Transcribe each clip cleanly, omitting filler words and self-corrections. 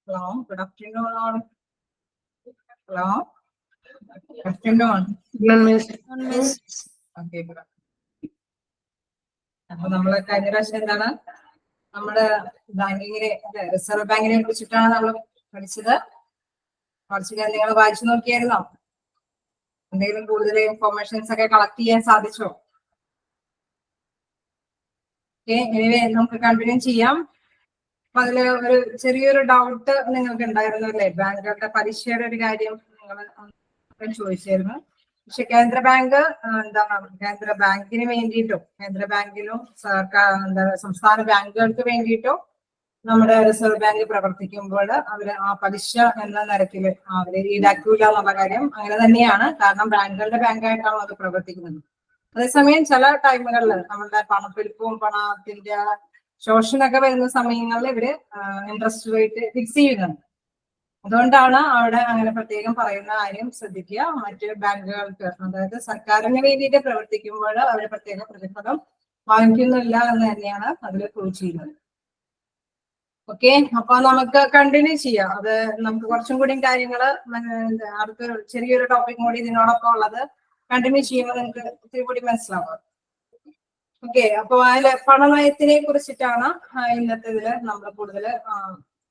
Hello, good afternoon all. Hello, good afternoon. Okay, good. അപ്പൊ നമ്മള് കഴിഞ്ഞ പ്രാവശ്യം എന്താണ് നമ്മുടെ ബാങ്കിങ്ങിനെ റിസർവ് ബാങ്കിനെ കുറിച്ചിട്ടാണ് നമ്മൾ പഠിച്ചത്. കുറച്ചൊക്കെ നിങ്ങൾ വായിച്ചു നോക്കിയായിരുന്നോ? എന്തെങ്കിലും കൂടുതൽ ഇൻഫോർമേഷൻസ് ഒക്കെ കളക്ട് ചെയ്യാൻ സാധിച്ചോ? ഓക്കെ, എനിവേ നമുക്ക് കണ്ടിന്യൂ ചെയ്യാം. അപ്പൊ അതില് ഒരു ചെറിയൊരു ഡൗട്ട് നിങ്ങൾക്ക് ഉണ്ടായിരുന്നു അല്ലേ? ബാങ്കുകളുടെ പലിശയുടെ ഒരു കാര്യം നിങ്ങൾ ചോദിച്ചായിരുന്നു. പക്ഷെ കേന്ദ്ര ബാങ്ക് എന്താണ് കേന്ദ്ര ബാങ്കിന് വേണ്ടിയിട്ടോ കേന്ദ്ര ബാങ്കിലും സർക്കാർ സംസ്ഥാന ബാങ്കുകൾക്ക് വേണ്ടിയിട്ടോ നമ്മുടെ റിസർവ് ബാങ്ക് പ്രവർത്തിക്കുമ്പോൾ അവര് ആ പലിശ എന്ന നിരക്കിൽ അവര് ഈടാക്കൂല എന്നുള്ള കാര്യം അങ്ങനെ തന്നെയാണ്. കാരണം ബാങ്കുകളുടെ ബാങ്കായിട്ടാണ് അത് പ്രവർത്തിക്കുന്നത്. അതേസമയം ചില ടൈമുകളിൽ നമ്മുടെ പണപ്പെരുപ്പവും പണത്തിന്റെ ശോഷണമൊക്കെ വരുന്ന സമയങ്ങളിൽ ഇവര് ഇൻട്രസ്റ്റ് റേറ്റ് ഫിക്സ് ചെയ്യുന്നുണ്ട്. അതുകൊണ്ടാണ് അവിടെ അങ്ങനെ പ്രത്യേകം പറയുന്ന കാര്യം ശ്രദ്ധിക്കുക. മറ്റ് ബാങ്കുകൾക്ക് അതായത് സർക്കാരിന് വേണ്ടിയിട്ട് പ്രവർത്തിക്കുമ്പോൾ അവർ പ്രത്യേക പ്രതിഫലം വാങ്ങിക്കുന്നില്ല എന്ന് തന്നെയാണ് അതിൽ പ്രൂവ് ചെയ്യുന്നത്. ഓക്കെ, അപ്പൊ നമുക്ക് കണ്ടിന്യൂ ചെയ്യാം. അത് നമുക്ക് കുറച്ചും കൂടി കാര്യങ്ങള് അടുത്ത ചെറിയൊരു ടോപ്പിക് കൂടി ഇതിനോടൊപ്പം ഉള്ളത് കണ്ടിന്യൂ ചെയ്യുമ്പോൾ നിങ്ങൾക്ക് ഒത്തിരി കൂടി മനസ്സിലാവും. ഓക്കെ, അപ്പൊ അതില് പണനയത്തിനെ കുറിച്ചിട്ടാണ് ഇന്നത്തെ ഇതില് നമ്മൾ കൂടുതൽ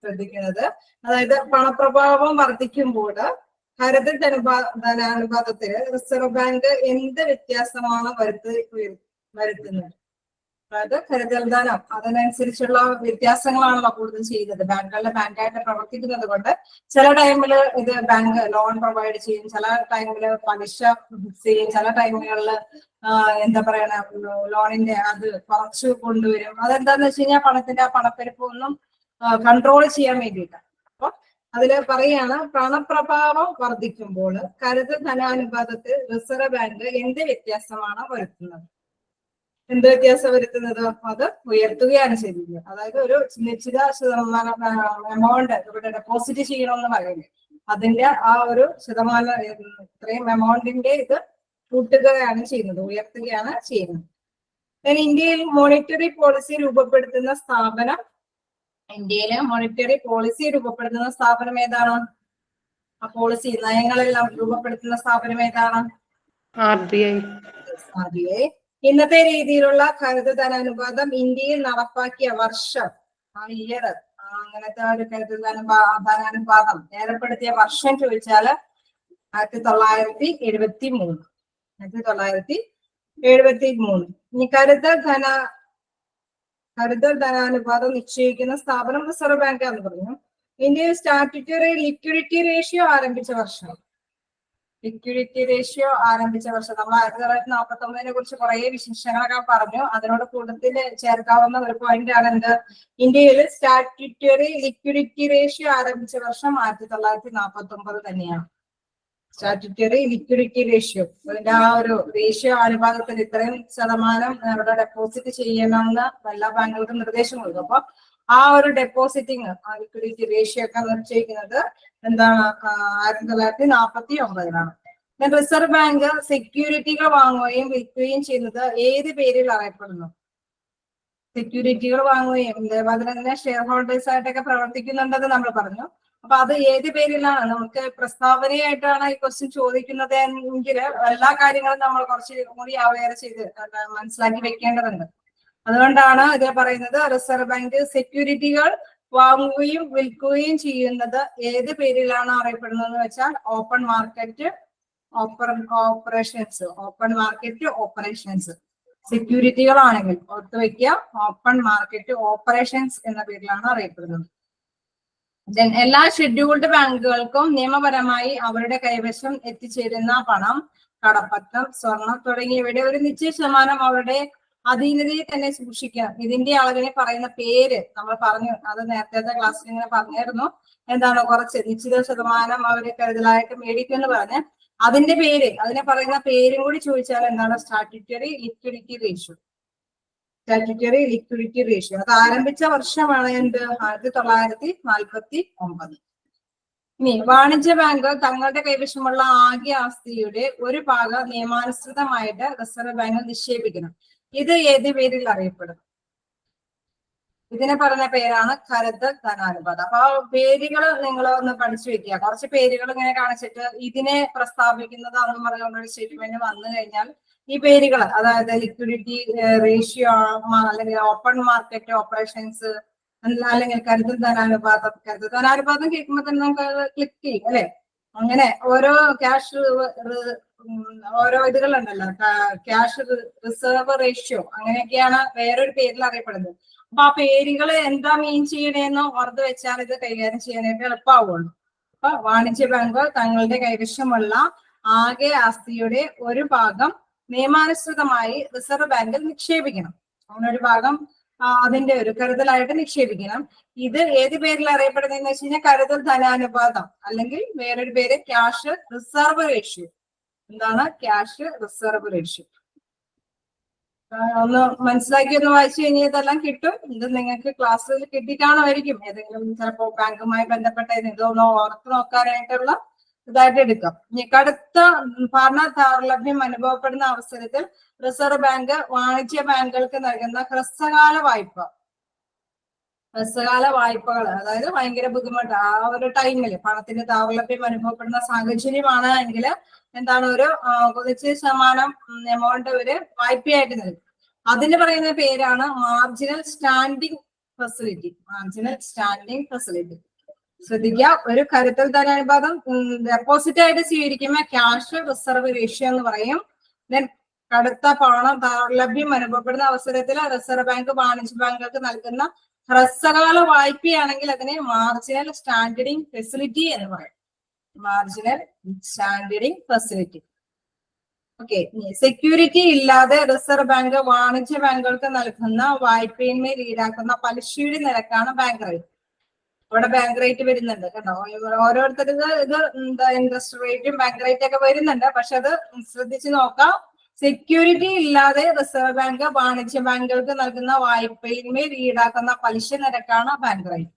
ശ്രദ്ധിക്കുന്നത്. അതായത് പണപ്രഭാവം വർദ്ധിക്കുമ്പോൾ ഹരിത ധനാനുപാതത്തില് റിസർവ് ബാങ്ക് എന്ത് വ്യത്യാസമാണ് വരുത്തുന്നത്? അതായത് കരുതൽദാനം അതിനനുസരിച്ചുള്ള വ്യത്യാസങ്ങളാണല്ലോ കൂടുതൽ ചെയ്യുന്നത്. ബാങ്കുകളുടെ ബാങ്കായിട്ട് പ്രവർത്തിക്കുന്നത് കൊണ്ട് ചില ടൈമില് ഇത് ബാങ്ക് ലോൺ പ്രൊവൈഡ് ചെയ്യും, ചില ടൈമില് പലിശ ഫിക്സ് ചെയ്യും, ചില ടൈമുകളിൽ എന്താ പറയണ ലോണിന്റെ അത് കുറച്ച് കൊണ്ടുവരും. അതെന്താന്ന് വെച്ച് കഴിഞ്ഞാൽ പണത്തിന്റെ ആ പണപ്പെരുപ്പൊന്നും കൺട്രോൾ ചെയ്യാൻ വേണ്ടിയിട്ടാണ്. അപ്പൊ അതില് പറയാണ് പണപ്രഭാവം വർദ്ധിക്കുമ്പോൾ കരുതൽ ധനാനുപാതത്തിൽ റിസർവ് ബാങ്ക് എന്ത് വ്യത്യാസമാണ് വരുത്തുന്നത്? എന്ത് വ്യത്യാസം വരുത്തുന്നത്? അത് ഉയർത്തുകയാണ് ചെയ്യുന്നത്. അതായത് ഒരു നിശ്ചിത ശതമാനം എമൗണ്ട് ഇവിടെ ഡെപ്പോസിറ്റ് ചെയ്യണമെന്ന് പറയുന്നത്, അതിന്റെ ആ ഒരു ശതമാനം ഇത്രയും എമൗണ്ടിന്റെ ഇത് കൂട്ടുകയാണ് ചെയ്യുന്നത്, ഉയർത്തുകയാണ് ചെയ്യുന്നത്. ഇന്ത്യയിൽ മോണിറ്ററി പോളിസി രൂപപ്പെടുത്തുന്ന സ്ഥാപനം ഏതാണ്? ആ പോളിസി നയങ്ങളെല്ലാം രൂപപ്പെടുത്തുന്ന സ്ഥാപനം ഏതാണ്? RBI. ഇന്നത്തെ രീതിയിലുള്ള ഹരിത ധനാനുപാതം ഇന്ത്യയിൽ നടപ്പാക്കിയ വർഷം, ആ ഇയർ, അങ്ങനത്തെ ഒരു ഹരിത ധനാനുപാതം ഏർപ്പെടുത്തിയ വർഷം ചോദിച്ചാല് 1973. 1973. ഇനി ഹരിത ധനാനുപാതം നിശ്ചയിക്കുന്ന സ്ഥാപനം റിസർവ് ബാങ്ക് എന്ന് പറഞ്ഞു. ഇന്ത്യയിൽ സ്റ്റാറ്റ്യൂട്ടറി ലിക്വിഡിറ്റി റേഷ്യോ ആരംഭിച്ച വർഷം നമ്മൾ 1949 കുറിച്ച് കുറെ വിശേഷങ്ങളൊക്കെ പറഞ്ഞു. അതിനോട് കൂട്ടത്തിൽ ചേർക്കാവുന്ന ഒരു പോയിന്റ് ആണ് എന്ത്? ഇന്ത്യയിൽ സ്റ്റാറ്റ്യൂട്ടറി ലിക്വിഡിറ്റി റേഷ്യോ ആരംഭിച്ച വർഷം 1949 തന്നെയാണ്. സ്റ്റാറ്റ്യൂട്ടറി ലിക്വിഡിറ്റി റേഷ്യോ, അതിന്റെ ആ ഒരു റേഷ്യോ അനുപാതത്തിൽ ഇത്രയും ശതമാനം അവിടെ ഡെപ്പോസിറ്റ് ചെയ്യണമെന്ന് എല്ലാ ബാങ്കുകൾക്കും നിർദ്ദേശം കൊടുക്കും. അപ്പൊ ആ ഒരു ഡെപ്പോസിറ്റിങ് ആ ലിക്വിഡിറ്റി റേഷ്യോ ഒക്കെ നിശ്ചയിക്കുന്നത് എന്താണ്? 1949. റിസർവ് ബാങ്ക് സെക്യൂരിറ്റികൾ വാങ്ങുകയും വിൽക്കുകയും ചെയ്യുന്നത് ഏത് പേരിൽ അറിയപ്പെടുന്നു? സെക്യൂരിറ്റികൾ വാങ്ങുകയും അതിനെ ഷെയർ ഹോൾഡേഴ്സ് ആയിട്ടൊക്കെ പ്രവർത്തിക്കുന്നുണ്ടെന്ന് നമ്മൾ പറഞ്ഞു. അപ്പൊ അത് ഏത് പേരിലാണ്? നമുക്ക് പ്രസ്താവനയായിട്ടാണ് ഈ ക്വസ്റ്റ്യൻ ചോദിക്കുന്നത് എങ്കിൽ എല്ലാ കാര്യങ്ങളും നമ്മൾ കുറച്ച് കൂടി അവെയർ ചെയ്ത് മനസ്സിലാക്കി വെക്കേണ്ടതുണ്ട്. അതുകൊണ്ടാണ് ഇത് പറയുന്നത് റിസർവ് ബാങ്ക് സെക്യൂരിറ്റികൾ വാങ്ങുകയും വിൽക്കുകയും ചെയ്യുന്നത് ഏത് പേരിലാണ് അറിയപ്പെടുന്നത് വെച്ചാൽ ഓപ്പൺ മാർക്കറ്റ് ഓപ്പറേഷൻസ്. സെക്യൂരിറ്റികളാണെങ്കിൽ ഓർത്ത് വയ്ക്കുക, ഓപ്പൺ മാർക്കറ്റ് ഓപ്പറേഷൻസ് എന്ന പേരിലാണ് അറിയപ്പെടുന്നത്. എല്ലാ ഷെഡ്യൂൾഡ് ബാങ്കുകൾക്കും നിയമപരമായി അവരുടെ കൈവശം എത്തിച്ചേരുന്ന പണം, കടപ്പത്രം, സ്വർണം തുടങ്ങിയവയുടെ ഒരു നിശ്ചിത ശതമാനം അവരുടെ അധീനതയിൽ തന്നെ സൂക്ഷിക്കണം. ഇതിന്റെ അളവിനെ പറയുന്ന പേര് നമ്മൾ പറഞ്ഞു, അത് നേരത്തെ ക്ലാസ്സിൽ ഇങ്ങനെ പറഞ്ഞായിരുന്നു. എന്താണ്? കുറച്ച് നിശ്ചിത ശതമാനം അവര് കരുതലായിട്ട് മേടിക്കുമെന്ന് പറഞ്ഞ് അതിന്റെ പേര്, അതിനെ പറയുന്ന പേരും കൂടി ചോദിച്ചാൽ എന്താണ്? Statutory liquidity ratio. അത് ആരംഭിച്ച വർഷമാണ് എന്ത്? 1949. ഇനി വാണിജ്യ ബാങ്ക് തങ്ങളുടെ കൈവശമുള്ള ആകെ ആസ്തിയുടെ ഒരു ഭാഗം നിയമാനുസൃതമായിട്ട് റിസർവ് ബാങ്ക് നിക്ഷേപിക്കണം. ഇത് ഏത് പേരിൽ അറിയപ്പെടും? ഇതിനെ പറഞ്ഞ പേരാണ് കരുതൽ ധനാനുപാതം. അപ്പൊ ആ പേരുകൾ നിങ്ങൾ ഒന്ന് പഠിച്ചു വെക്കുക. കുറച്ച് പേരുകൾ ഇങ്ങനെ കാണിച്ചിട്ട് ഇതിനെ പ്രസ്താവിക്കുന്നതാണെന്ന് പറഞ്ഞുകൊണ്ടൊരു സ്റ്റേറ്റ്മെന്റ് വന്നു കഴിഞ്ഞാൽ ഈ പേരുകൾ, അതായത് ലിക്വിഡിറ്റി റേഷ്യോ അല്ലെങ്കിൽ ഓപ്പൺ മാർക്കറ്റ് ഓപ്പറേഷൻസ് അല്ലെങ്കിൽ കരുതൽ ധനാനുപാതം. കരുതൽ ധനാനുപാതം കേൾക്കുമ്പോൾ തന്നെ നമുക്ക് ക്ലിക്ക് ചെയ്യും അല്ലെ. അങ്ങനെ ഓരോ ക്യാഷ് ഓരോ ഇതുകളുണ്ടല്ലോ, ക്യാഷ് റിസർവ് റേഷ്യോ, അങ്ങനെയൊക്കെയാണ് വേറൊരു പേരിൽ അറിയപ്പെടുന്നത്. അപ്പൊ ആ പേരുകൾ എന്താ മീൻ ചെയ്യണേന്ന് ഓർത്ത് വെച്ചാൽ ഇത് കൈകാര്യം ചെയ്യാനായിട്ട് എളുപ്പമാവുള്ളൂ. അപ്പൊ വാണിജ്യ ബാങ്കുകൾ തങ്ങളുടെ കൈവശമുള്ള ആകെ ആസ്തിയുടെ ഒരു ഭാഗം നിയമാനുസൃതമായി റിസർവ് ബാങ്കിൽ നിക്ഷേപിക്കണം. അങ്ങനെ ഒരു ഭാഗം അതിന്റെ ഒരു കരുതലായിട്ട് നിക്ഷേപിക്കണം. ഇത് ഏത് പേരിൽ അറിയപ്പെടുന്നതെന്ന് വെച്ച് കഴിഞ്ഞാൽ കരുതൽ ധനാനുപാതം, അല്ലെങ്കിൽ വേറൊരു പേര് ക്യാഷ് റിസർവ് റേഷ്യോ. എന്താണ് ക്യാഷ് റിസർവ് റേഷ്യോ? ഒന്ന് മനസ്സിലാക്കി ഒന്ന് വായിച്ചു കഴിഞ്ഞാൽ ഇതെല്ലാം കിട്ടും. ഇത് നിങ്ങൾക്ക് ക്ലാസ്സിൽ കിട്ടിക്കാണുമായിരിക്കും. ഏതെങ്കിലും ചിലപ്പോ ബാങ്കുമായി ബന്ധപ്പെട്ട ഇതൊന്ന് ഓർത്ത് നോക്കാനായിട്ടുള്ള ഇതായിട്ട് എടുക്കാം. ഇനി കടുത്ത ഭരണ ദൗർലഭ്യം അനുഭവപ്പെടുന്ന അവസരത്തിൽ റിസർവ് ബാങ്ക് വാണിജ്യ ബാങ്കുകൾക്ക് നൽകുന്ന ഹ്രസ്വകാല വായ്പ, ഹ്രസ്വകാല വായ്പകൾ, അതായത് ഭയങ്കര ബുദ്ധിമുട്ട് ആ ഒരു ടൈമില് പണത്തിന്റെ ദൗർലഭ്യം അനുഭവപ്പെടുന്ന സാഹചര്യമാണ് എങ്കിൽ എന്താണ് ഒരു കുറച്ച് ശതമാനം എമൗണ്ട് ഒരു വായ്പയായിട്ട് നൽകും. അതിന് പറയുന്ന പേരാണ് marginal standing facility. Marginal standing facility. ശ്രദ്ധിക്കുക, ഒരു കരുതൽ ധനാനുപാതം ഡെപ്പോസിറ്റ് ആയിട്ട് സ്വീകരിക്കുമ്പോൾ ക്യാഷ് റിസർവ് റേഷ്യോ എന്ന് പറയും. ദെൻ കടുത്ത പണം ദൗർലഭ്യം അനുഭവപ്പെടുന്ന അവസരത്തിൽ റിസർവ് ബാങ്ക് വാണിജ്യ ബാങ്കുകൾക്ക് നൽകുന്ന ഹ്രസ്വകാല വായ്പയാണെങ്കിൽ അതിനെ മാർജിനൽ സ്റ്റാൻഡിംഗ് ഫെസിലിറ്റി എന്ന് പറയും. Marginal standing facility. Okay. Security ഇല്ലാതെ റിസർവ് ബാങ്ക് വാണിജ്യ ബാങ്കുകൾക്ക് നൽകുന്ന വായ്പയിന്മേൽ ഈടാക്കുന്ന പലിശയുടെ നിരക്കാണ് ബാങ്ക് റേറ്റ്. ഇവിടെ ബാങ്ക് റേറ്റ് വരുന്നുണ്ട് കേട്ടോ. ഓരോരുത്തർക്ക് ഇത് എന്താ ഇൻട്രസ്റ്റ് റേറ്റും ബാങ്ക് റേറ്റ് ഒക്കെ വരുന്നുണ്ട്. പക്ഷെ അത് ശ്രദ്ധിച്ചു നോക്കാം. സെക്യൂരിറ്റി ഇല്ലാതെ റിസർവ് ബാങ്ക് വാണിജ്യ ബാങ്കുകൾക്ക് നൽകുന്ന വായ്പയിന്മേൽ ഈടാക്കുന്ന പലിശ നിരക്കാണ് ബാങ്ക് റേറ്റ്.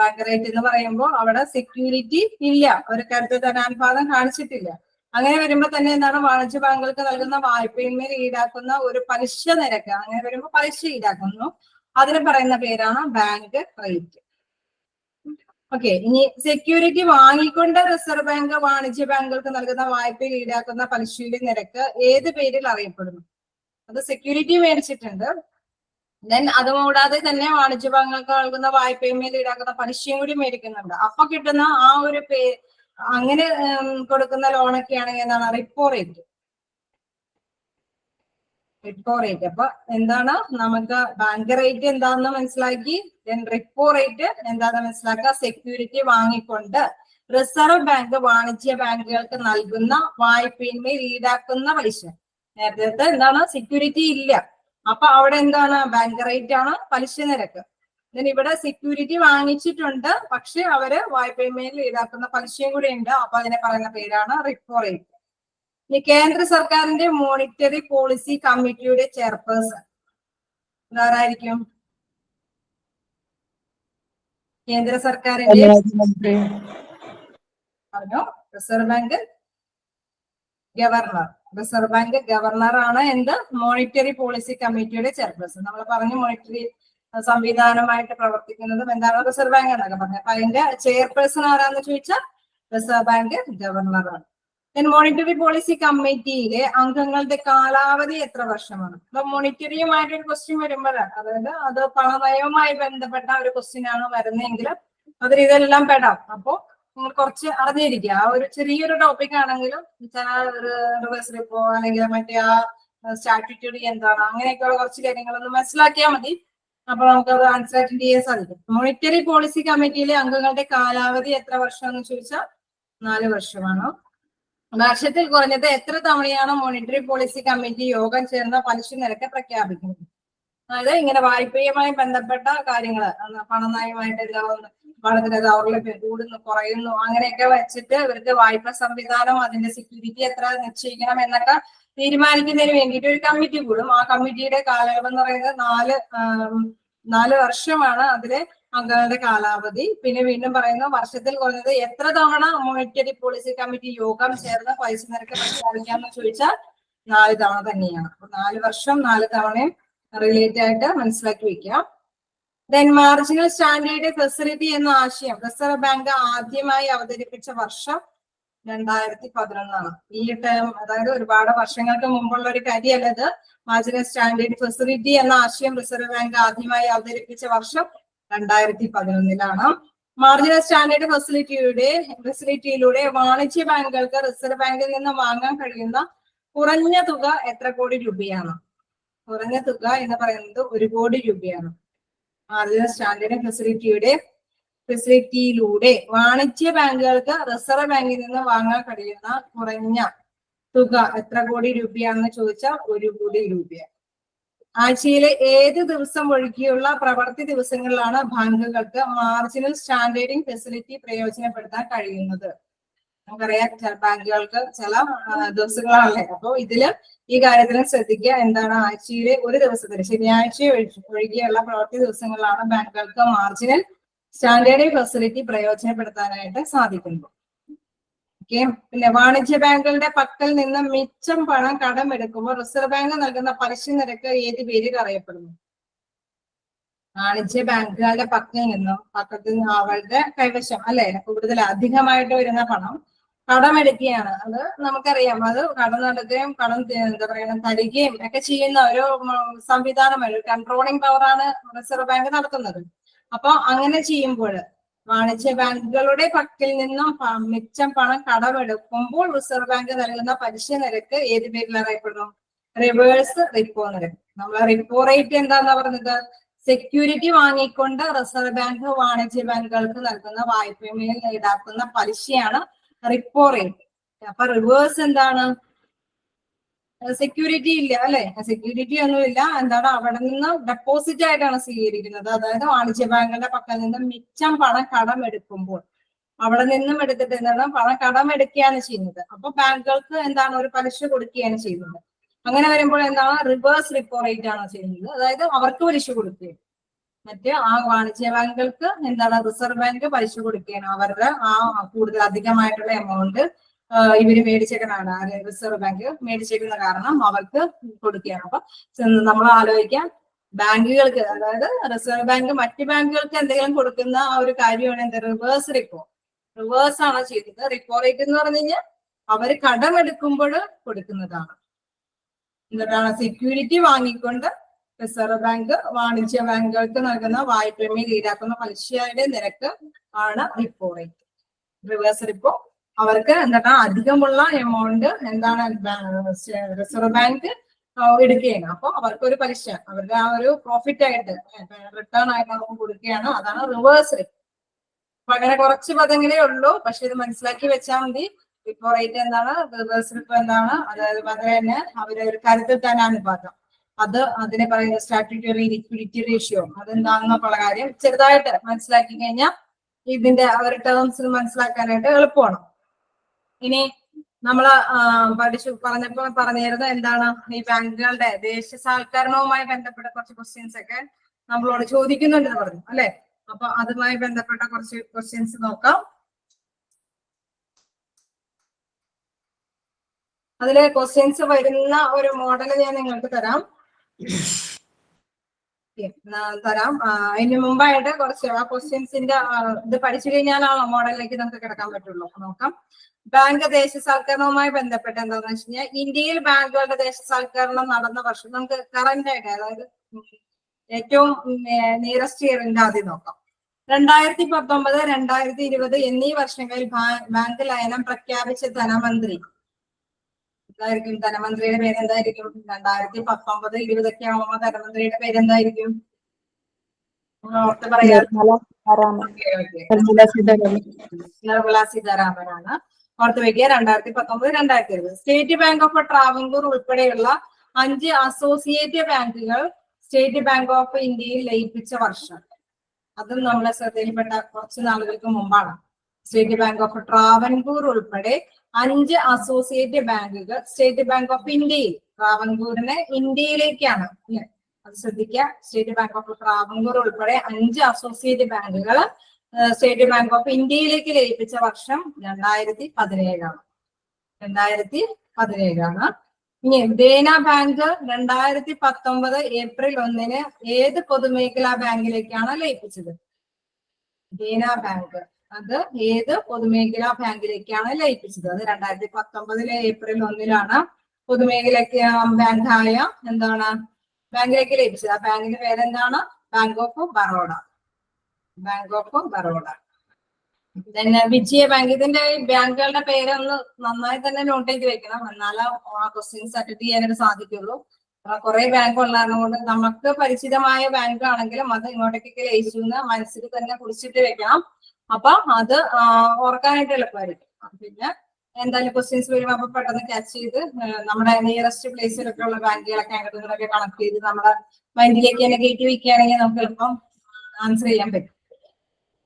ബാങ്ക് റേറ്റ് എന്ന് പറയുമ്പോൾ അവിടെ സെക്യൂരിറ്റി ഇല്ല, ഒരു കരുതൽ ധനാനുപാതം കാണിച്ചിട്ടില്ല. അങ്ങനെ വരുമ്പോൾ തന്നെ എന്താണ് വാണിജ്യ ബാങ്കുകൾക്ക് നൽകുന്ന വായ്പയിന്മേൽ ഈടാക്കുന്ന ഒരു പലിശ നിരക്ക്. അങ്ങനെ വരുമ്പോൾ പലിശ ഈടാക്കുന്നു. അതിന് പറയുന്ന പേരാണ് ബാങ്ക് റേറ്റ്. ഓക്കെ. ഇനി സെക്യൂരിറ്റി വാങ്ങിക്കൊണ്ട് റിസർവ് ബാങ്ക് വാണിജ്യ ബാങ്കുകൾക്ക് നൽകുന്ന വായ്പയിൽ ഈടാക്കുന്ന പലിശയുടെ നിരക്ക് ഏത് പേരിൽ അറിയപ്പെടുന്നു? അത് സെക്യൂരിറ്റി മേടിച്ചിട്ടുണ്ട്, ദെൻ അതുകൂടാതെ തന്നെ വാണിജ്യ ബാങ്കുകൾക്ക് നൽകുന്ന വായ്പയുമേൽ ഈടാക്കുന്ന പലിശയും കൂടി മേടിക്കുന്നുണ്ട്. അപ്പൊ കിട്ടുന്ന ആ ഒരു അങ്ങനെ കൊടുക്കുന്ന ലോണൊക്കെയാണെങ്കിൽ എന്താണ് റിപ്പോ റേറ്റ്. Repo rate. അപ്പൊ എന്താണ് നമുക്ക് ബാങ്ക് റേറ്റ് എന്താണെന്ന് മനസ്സിലാക്കി, ദെൻ റിപ്പോ റേറ്റ് എന്താണെന്ന് മനസ്സിലാക്കുക. സെക്യൂരിറ്റി വാങ്ങിക്കൊണ്ട് റിസർവ് ബാങ്ക് വാണിജ്യ ബാങ്കുകൾക്ക് നൽകുന്ന വായ്പയിന്മേൽ ഈടാക്കുന്ന പലിശ. നേരത്തെ എന്താണ് സെക്യൂരിറ്റി ഇല്ല, അപ്പൊ അവിടെ എന്താണ് ബാങ്ക് റേറ്റ് ആണ് പലിശ നിരക്ക്. ദെൻ ഇവിടെ സെക്യൂരിറ്റി വാങ്ങിച്ചിട്ടുണ്ട്, പക്ഷെ അവര് വായ്പയിന്മേൽ ഈടാക്കുന്ന പലിശയും കൂടി ഉണ്ട്. അപ്പൊ അതിനെ പറയുന്ന പേരാണ് റിപ്പോ റേറ്റ്. ഇനി കേന്ദ്ര സർക്കാരിന്റെ മോണിറ്ററി പോളിസി കമ്മിറ്റിയുടെ ചെയർപേഴ്സൺ ആരായിരിക്കും? കേന്ദ്ര സർക്കാരിന്റെ പറഞ്ഞോ, reserve bank governor. Reserve bank governor ആണ് എന്ത് മോണിറ്ററി പോളിസി കമ്മിറ്റിയുടെ ചെയർപേഴ്സൺ. നമ്മൾ പറഞ്ഞു മോണിറ്ററി സംവിധാനമായിട്ട് പ്രവർത്തിക്കുന്നതും എന്താണ് റിസർവ് ബാങ്ക് എന്നൊക്കെ പറഞ്ഞു. അപ്പൊ അതിന്റെ ചെയർപേഴ്സൺ ആരാന്ന് ചോദിച്ചാൽ റിസർവ് ബാങ്ക് ഗവർണറാണ്. മോണിറ്ററി പോളിസി കമ്മിറ്റിയിലെ അംഗങ്ങളുടെ കാലാവധി എത്ര വർഷമാണ്? അപ്പൊ മോണിറ്ററിയുമായിട്ടൊരു ക്വസ്റ്റ്യൻ വരുമ്പോഴാണ്, അതായത് അത് പണനയവുമായി ബന്ധപ്പെട്ട ഒരു ക്വസ്റ്റ്യൻ ആണ് വരുന്നതെങ്കിൽ അതിൽ ഇതെല്ലാം പെടാം. അപ്പോ നിങ്ങൾ കുറച്ച് അറിഞ്ഞിരിക്കുക. ആ ഒരു ചെറിയൊരു ടോപ്പിക് ആണെങ്കിലും റിവേഴ്സ് റിപ്പോ അല്ലെങ്കിൽ മറ്റേ ആ സ്റ്റാറ്റ്യൂട്ടറി എന്താണ് അങ്ങനെയൊക്കെയുള്ള കുറച്ച് കാര്യങ്ങളൊന്ന് മനസ്സിലാക്കിയാൽ മതി. അപ്പൊ നമുക്കത് ആൻസർ അറ്റൻഡ് ചെയ്യാൻ സാധിക്കും. മോണിറ്ററി പോളിസി കമ്മിറ്റിയിലെ അംഗങ്ങളുടെ കാലാവധി എത്ര വർഷം എന്ന് ചോദിച്ചാൽ 4 വർഷമാണ്. വർഷത്തിൽ കുറഞ്ഞത് എത്ര തവണയാണ് മോണിറ്ററി പോളിസി കമ്മിറ്റി യോഗം ചേർന്ന പലിശ നിരക്ക് പ്രഖ്യാപിക്കുന്നത്? അതായത് ഇങ്ങനെ വായ്പയുമായി ബന്ധപ്പെട്ട കാര്യങ്ങള്, പണനയമായിട്ട് പണത്തിന്റെ ദൗർലഭ്യം കൂടുന്നു കുറയുന്നു അങ്ങനെയൊക്കെ വെച്ചിട്ട് ഇവർക്ക് വായ്പ സംവിധാനം അതിന്റെ സെക്യൂരിറ്റി എത്ര നിശ്ചയിക്കണം എന്നൊക്കെ തീരുമാനിക്കുന്നതിന് വേണ്ടിയിട്ട് ഒരു കമ്മിറ്റി കൂടും. ആ കമ്മിറ്റിയുടെ കാലയളവ് എന്ന് പറയുന്നത് 4 വർഷമാണ് അതിലെ അംഗങ്ങളുടെ കാലാവധി. പിന്നെ വീണ്ടും പറയുന്നു, വർഷത്തിൽ കുറഞ്ഞത് എത്ര തവണ മോണിറ്ററി പോളിസി കമ്മിറ്റി യോഗം ചേർന്ന് പലിശ നിരക്ക് പ്രഖ്യാപിക്കാമെന്ന് ചോദിച്ചാൽ 4 തവണ തന്നെയാണ്. അപ്പൊ 4 വർഷം 4 തവണയും റിലേറ്റ് ആയിട്ട് മനസ്സിലാക്കി വെക്കാം. ദെൻ മാർജിനൽ സ്റ്റാൻഡേർഡ് ഫെസിലിറ്റി എന്ന ആശയം റിസർവ് ബാങ്ക് ആദ്യമായി അവതരിപ്പിച്ച വർഷം 2011 ഈ ടേം, അതായത് ഒരുപാട് വർഷങ്ങൾക്ക് മുമ്പുള്ള ഒരു കാര്യമല്ല ഇത്. മാർജിനൽ സ്റ്റാൻഡേർഡ് ഫെസിലിറ്റി എന്ന ആശയം റിസർവ് ബാങ്ക് ആദ്യമായി അവതരിപ്പിച്ച വർഷം 2011 മാർജിനൽ സ്റ്റാൻഡേർഡ് ഫെസിലിറ്റിയിലൂടെ വാണിജ്യ ബാങ്കുകൾക്ക് റിസർവ് ബാങ്കിൽ നിന്ന് വാങ്ങാൻ കഴിയുന്ന കുറഞ്ഞ തുക എത്ര കോടി രൂപയാണ്? കുറഞ്ഞ തുക എന്ന് പറയുന്നത് 1 കോടി രൂപയാണ്. മാർജിനൽ സ്റ്റാൻഡേർഡ് ഫെസിലിറ്റിയിലൂടെ വാണിജ്യ ബാങ്കുകൾക്ക് റിസർവ് ബാങ്കിൽ നിന്ന് വാങ്ങാൻ കഴിയുന്ന കുറഞ്ഞ തുക എത്ര കോടി രൂപയാണെന്ന് ചോദിച്ചാൽ 1 കോടി രൂപയാണ്. ആഴ്ചയിലെ ഏത് ദിവസം ഒഴികെയുള്ള പ്രവൃത്തി ദിവസങ്ങളിലാണ് ബാങ്കുകൾക്ക് മാർജിനൽ സ്റ്റാൻഡേർഡിംഗ് ഫെസിലിറ്റി പ്രയോജനപ്പെടുത്താൻ കഴിയുന്നത്? നമുക്കറിയാം ബാങ്കുകൾക്ക് ചില ദിവസങ്ങളാണല്ലേ. അപ്പൊ ഇതില് ഈ കാര്യത്തിൽ ശ്രദ്ധിക്കുക. എന്താണ്? ആഴ്ചയിലെ ഒരു ദിവസത്തിൽ ശനിയാഴ്ച ഒഴികെയുള്ള പ്രവൃത്തി ദിവസങ്ങളിലാണ് ബാങ്കുകൾക്ക് മാർജിനൽ സ്റ്റാൻഡേർഡിംഗ് ഫെസിലിറ്റി പ്രയോജനപ്പെടുത്താനായിട്ട് സാധിക്കുന്നത്. ഓക്കെ. പിന്നെ വാണിജ്യ ബാങ്കുകളുടെ പക്കൽ നിന്ന് മിച്ചം പണം കടമെടുക്കുമ്പോൾ റിസർവ് ബാങ്ക് നൽകുന്ന പലിശ നിരക്ക് ഏത് പേരിൽ അറിയപ്പെടുന്നു? വാണിജ്യ ബാങ്കുകളുടെ പക്കൽ നിന്ന് അവരുടെ കൈവശം അല്ലെ കൂടുതൽ അധികമായിട്ട് വരുന്ന പണം കടമെടുക്കുകയാണ്. അത് നമുക്കറിയാം. അത് കടം നടത്തുകയും എന്താ പറയുക തരികയും ഒക്കെ ചെയ്യുന്ന ഒരു സംവിധാനമാണ്, കൺട്രോളിംഗ് പവറാണ് റിസർവ് ബാങ്ക് നടത്തുന്നത്. അപ്പൊ അങ്ങനെ ചെയ്യുമ്പോൾ വാണിജ്യ ബാങ്കുകളുടെ പക്കൽ നിന്നും മിച്ചം പണം കടമെടുക്കുമ്പോൾ റിസർവ് ബാങ്ക് നൽകുന്ന പലിശ നിരക്ക് ഏത് പേരിൽ അറിയപ്പെടുന്നു? റിവേഴ്സ് റിപ്പോ നിരക്ക്. നമ്മൾ റിപ്പോ റേറ്റ് എന്താന്നാ പറഞ്ഞത്? സെക്യൂരിറ്റി വാങ്ങിക്കൊണ്ട് റിസർവ് ബാങ്ക് വാണിജ്യ ബാങ്കുകൾക്ക് നൽകുന്ന വായ്പമേൽ ഈടാക്കുന്ന പലിശയാണ് റിപ്പോ റേറ്റ്. അപ്പൊ റിവേഴ്സ് എന്താണ്? സെക്യൂരിറ്റി ഇല്ല അല്ലെ, സെക്യൂരിറ്റി ഒന്നുമില്ല. എന്താണ്? അവിടെ നിന്ന് ഡെപ്പോസിറ്റ് ആയിട്ടാണ് സ്വീകരിക്കുന്നത്. അതായത് വാണിജ്യ ബാങ്കുകളുടെ പക്കൽ നിന്ന് മിച്ചം പണം കടമെടുക്കുമ്പോൾ അവിടെ നിന്നും എടുത്തിട്ട് എന്താണ് പണം കടമെടുക്കുകയാണ് ചെയ്യുന്നത്. അപ്പൊ ബാങ്കുകൾക്ക് എന്താണ് ഒരു പലിശ കൊടുക്കുകയാണ് ചെയ്യുന്നത്. അങ്ങനെ വരുമ്പോൾ എന്താണ്? റിവേഴ്സ് റിപ്പോ റേറ്റ് ആണ് ചെയ്യുന്നത്. അതായത് അവർക്ക് പലിശ കൊടുക്കുകയും മറ്റ് ആ വാണിജ്യ ബാങ്കുകൾക്ക് എന്താണ് റിസർവ് ബാങ്ക് പലിശ കൊടുക്കുകയാണ്. അവരുടെ ആ കൂടുതൽ അധികമായിട്ടുള്ള എമൗണ്ട് ഇവര് മേടിച്ചേക്കണാണ്, റിസർവ് ബാങ്ക് മേടിച്ചേക്കുന്ന കാരണം അവർക്ക് കൊടുക്കുകയാണ്. അപ്പൊ നമ്മൾ ആലോചിക്കാം, ബാങ്കുകൾക്ക് അതായത് റിസർവ് ബാങ്ക് മറ്റ് ബാങ്കുകൾക്ക് എന്തെങ്കിലും കൊടുക്കുന്ന ആ ഒരു കാര്യമാണ് എന്ത്? Reverse repo. റിവേഴ്സ് ആണ് ചെയ്തത്. റിപ്പോ റേറ്റ് എന്ന് പറഞ്ഞു കഴിഞ്ഞാൽ അവര് കടമെടുക്കുമ്പോൾ കൊടുക്കുന്നതാണ്. എന്നിട്ടാണ് സെക്യൂരിറ്റി വാങ്ങിക്കൊണ്ട് റിസർവ് ബാങ്ക് വാണിജ്യ ബാങ്കുകൾക്ക് നൽകുന്ന വായ്പമേൽ ഈടാക്കുന്ന പലിശയുടെ നിരക്ക് ആണ് റിപ്പോ റേറ്റ്. റിവേഴ്സ് റിപ്പോ അവർക്ക് എന്താണ് അധികമുള്ള എമൗണ്ട് എന്താണ് റിസർവ് ബാങ്ക് എടുക്കുകയാണ്. അപ്പൊ അവർക്കൊരു പലിശ അവരുടെ ആ ഒരു പ്രോഫിറ്റ് ആയിട്ട് റിട്ടേൺ ആയിട്ട് നമുക്ക് കൊടുക്കുകയാണ്. അതാണ് റിവേഴ്സ് റിപ്പോ. അപ്പൊ അങ്ങനെ കുറച്ച് പദങ്ങളേ ഉള്ളൂ, പക്ഷെ ഇത് മനസ്സിലാക്കി വെച്ചാൽ മതി. റിപ്പോ റേറ്റ് എന്താണ്, റിവേഴ്സ് റിപ്പോ എന്താണ്, അതായത് അത് തന്നെ അവരെ ഒരു കരുത്തിൽ തന്നെയാണ് പാത്രം. അതിനെ പറയുന്നത് സ്റ്റാറ്റ്യൂട്ടറി ലിക്വിഡിറ്റി റേഷ്യോ അതെന്താണെന്നുള്ള കാര്യം ചെറുതായിട്ട് മനസ്സിലാക്കി കഴിഞ്ഞാൽ ഇതിന്റെ അവരുടെ ടേംസിൽ മനസ്സിലാക്കാനായിട്ട് എളുപ്പമാണ്. ഇനി നമ്മള് പറഞ്ഞിരുന്നത് എന്താണ്? ഈ ബാങ്കുകളുടെ ദേശസാൽക്കരണവുമായി ബന്ധപ്പെട്ട കുറച്ച് ക്വസ്റ്റ്യൻസ് ഒക്കെ നമ്മളോട് ചോദിക്കുന്നുണ്ടെന്ന് പറഞ്ഞു അല്ലെ. അപ്പൊ അതുമായി ബന്ധപ്പെട്ട കുറച്ച് ക്വസ്റ്റ്യൻസ് നോക്കാം. അതിലെ ക്വസ്റ്റ്യൻസ് വരുന്ന ഒരു മോഡൽ ഞാൻ നിങ്ങൾക്ക് തരാം. അതിന് മുമ്പായിട്ട് കുറച്ച് ആ ക്വസ്റ്റ്യൻസിന്റെ ഇത് പഠിച്ചു കഴിഞ്ഞാലാണോ മോഡലിലേക്ക് നമുക്ക് കിടക്കാൻ പറ്റുള്ളൂ. നോക്കാം. ബാങ്ക് ദേശസാൽക്കരണവുമായി ബന്ധപ്പെട്ട് എന്താണെന്ന് വെച്ച് കഴിഞ്ഞാൽ ഇന്ത്യയിൽ ബാങ്കുകളുടെ ദേശസാൽക്കരണം നടന്ന വർഷം നമുക്ക് കറന്റ് ആയിട്ട് അതായത് ഏറ്റവും നിയറസ്റ്റ് ഇയറിന്റെ ആദ്യം നോക്കാം. 2019, 2020 എന്നീ വർഷങ്ങളിൽ ബാങ്ക് ലയനം പ്രഖ്യാപിച്ച ധനമന്ത്രി എന്തായിരിക്കും? ധനമന്ത്രിയുടെ പേരെന്തായിരിക്കും? 2019, 20 ഒക്കെ ആവുമ്പോ ധനമന്ത്രിയുടെ പേരെന്തായിരിക്കും? ഓർത്ത് പറയാ. നിർമ്മല സീതാരാമനാണ്. ഓർത്ത് വയ്ക്കുക. 2019, 2020. സ്റ്റേറ്റ് ബാങ്ക് ഓഫ് ട്രാവൻകൂർ ഉൾപ്പെടെയുള്ള 5 അസോസിയേറ്റ് ബാങ്കുകൾ സ്റ്റേറ്റ് ബാങ്ക് ഓഫ് ഇന്ത്യയിൽ ലയിപ്പിച്ച വർഷം. അതും നമ്മളെ ശ്രദ്ധയിൽപ്പെട്ട കുറച്ച് നാളുകൾക്ക് മുമ്പാണ്. സ്റ്റേറ്റ് ബാങ്ക് ഓഫ് ട്രാവൻകൂർ ഉൾപ്പെടെ 5 അസോസിയേറ്റ് ബാങ്കുകൾ സ്റ്റേറ്റ് ബാങ്ക് ഓഫ് ഇന്ത്യയിൽ, ട്രാവൻകൂറിനെ ഇന്ത്യയിലേക്കാണ് അല്ലെ, അത് ശ്രദ്ധിക്കുക. സ്റ്റേറ്റ് ബാങ്ക് ഓഫ് ട്രാവൻകൂർ ഉൾപ്പെടെ 5 അസോസിയേറ്റ് ബാങ്കുകൾ സ്റ്റേറ്റ് ബാങ്ക് ഓഫ് ഇന്ത്യയിലേക്ക് ലയിപ്പിച്ച വർഷം 2017 ആണ്. ഇനി ദേന ബാങ്ക് 2019 ഏപ്രിൽ 1 ഏത് പൊതുമേഖലാ ബാങ്കിലേക്കാണ് ലയിപ്പിച്ചത്? ദേന ബാങ്ക് അത് ഏത് പൊതുമേഖലാ ബാങ്കിലേക്കാണ് ലയിപ്പിച്ചത്? അത് 2019 ഏപ്രിൽ 1 പൊതുമേഖലയ്ക്ക് ബാങ്കായ എന്താണ് ബാങ്കിലേക്ക് ലയിപ്പിച്ചത്? ആ ബാങ്കിന്റെ പേരെന്താണ്? Bank of Baroda. Bank of Baroda. പിന്നെ വിജയ ബാങ്ക്. ഇതിന്റെ ബാങ്കുകളുടെ പേരൊന്ന് നന്നായി തന്നെ നോട്ട് ചെയ്ത് വെക്കണം, എന്നാലേ ആ ക്വസ്റ്റ്യൻസ് അറ്റൻഡ് ചെയ്യാനായിട്ട് സാധിക്കുള്ളൂ. കുറെ ബാങ്ക് ഉള്ളത് കൊണ്ട് നമുക്ക് പരിചിതമായ ബാങ്ക് ആണെങ്കിലും അത് ഇങ്ങോട്ടേക്ക് ലയിച്ചു എന്ന് മനസ്സിൽ തന്നെ കുറിച്ചിട്ട് വെക്കണം. അപ്പൊ അത് ഓർക്കാനായിട്ട് എളുപ്പമായിരിക്കും. പിന്നെ എന്തായാലും ക്വസ്റ്റ്യൻസ് വരുമ്പോൾ അപ്പൊ പെട്ടെന്ന് ക്യാച്ച് ചെയ്ത് നമ്മുടെ നിയറസ്റ്റ് പ്ലേസിലൊക്കെ ഉള്ള ബാങ്കുകളൊക്കെ അങ്ങോട്ടൊക്കെ കണക്ട് ചെയ്ത് നമ്മുടെ മൈൻഡിലേക്ക് തന്നെ കയറ്റി വെക്കുകയാണെങ്കിൽ നമുക്ക് എളുപ്പം ആൻസർ ചെയ്യാൻ പറ്റും.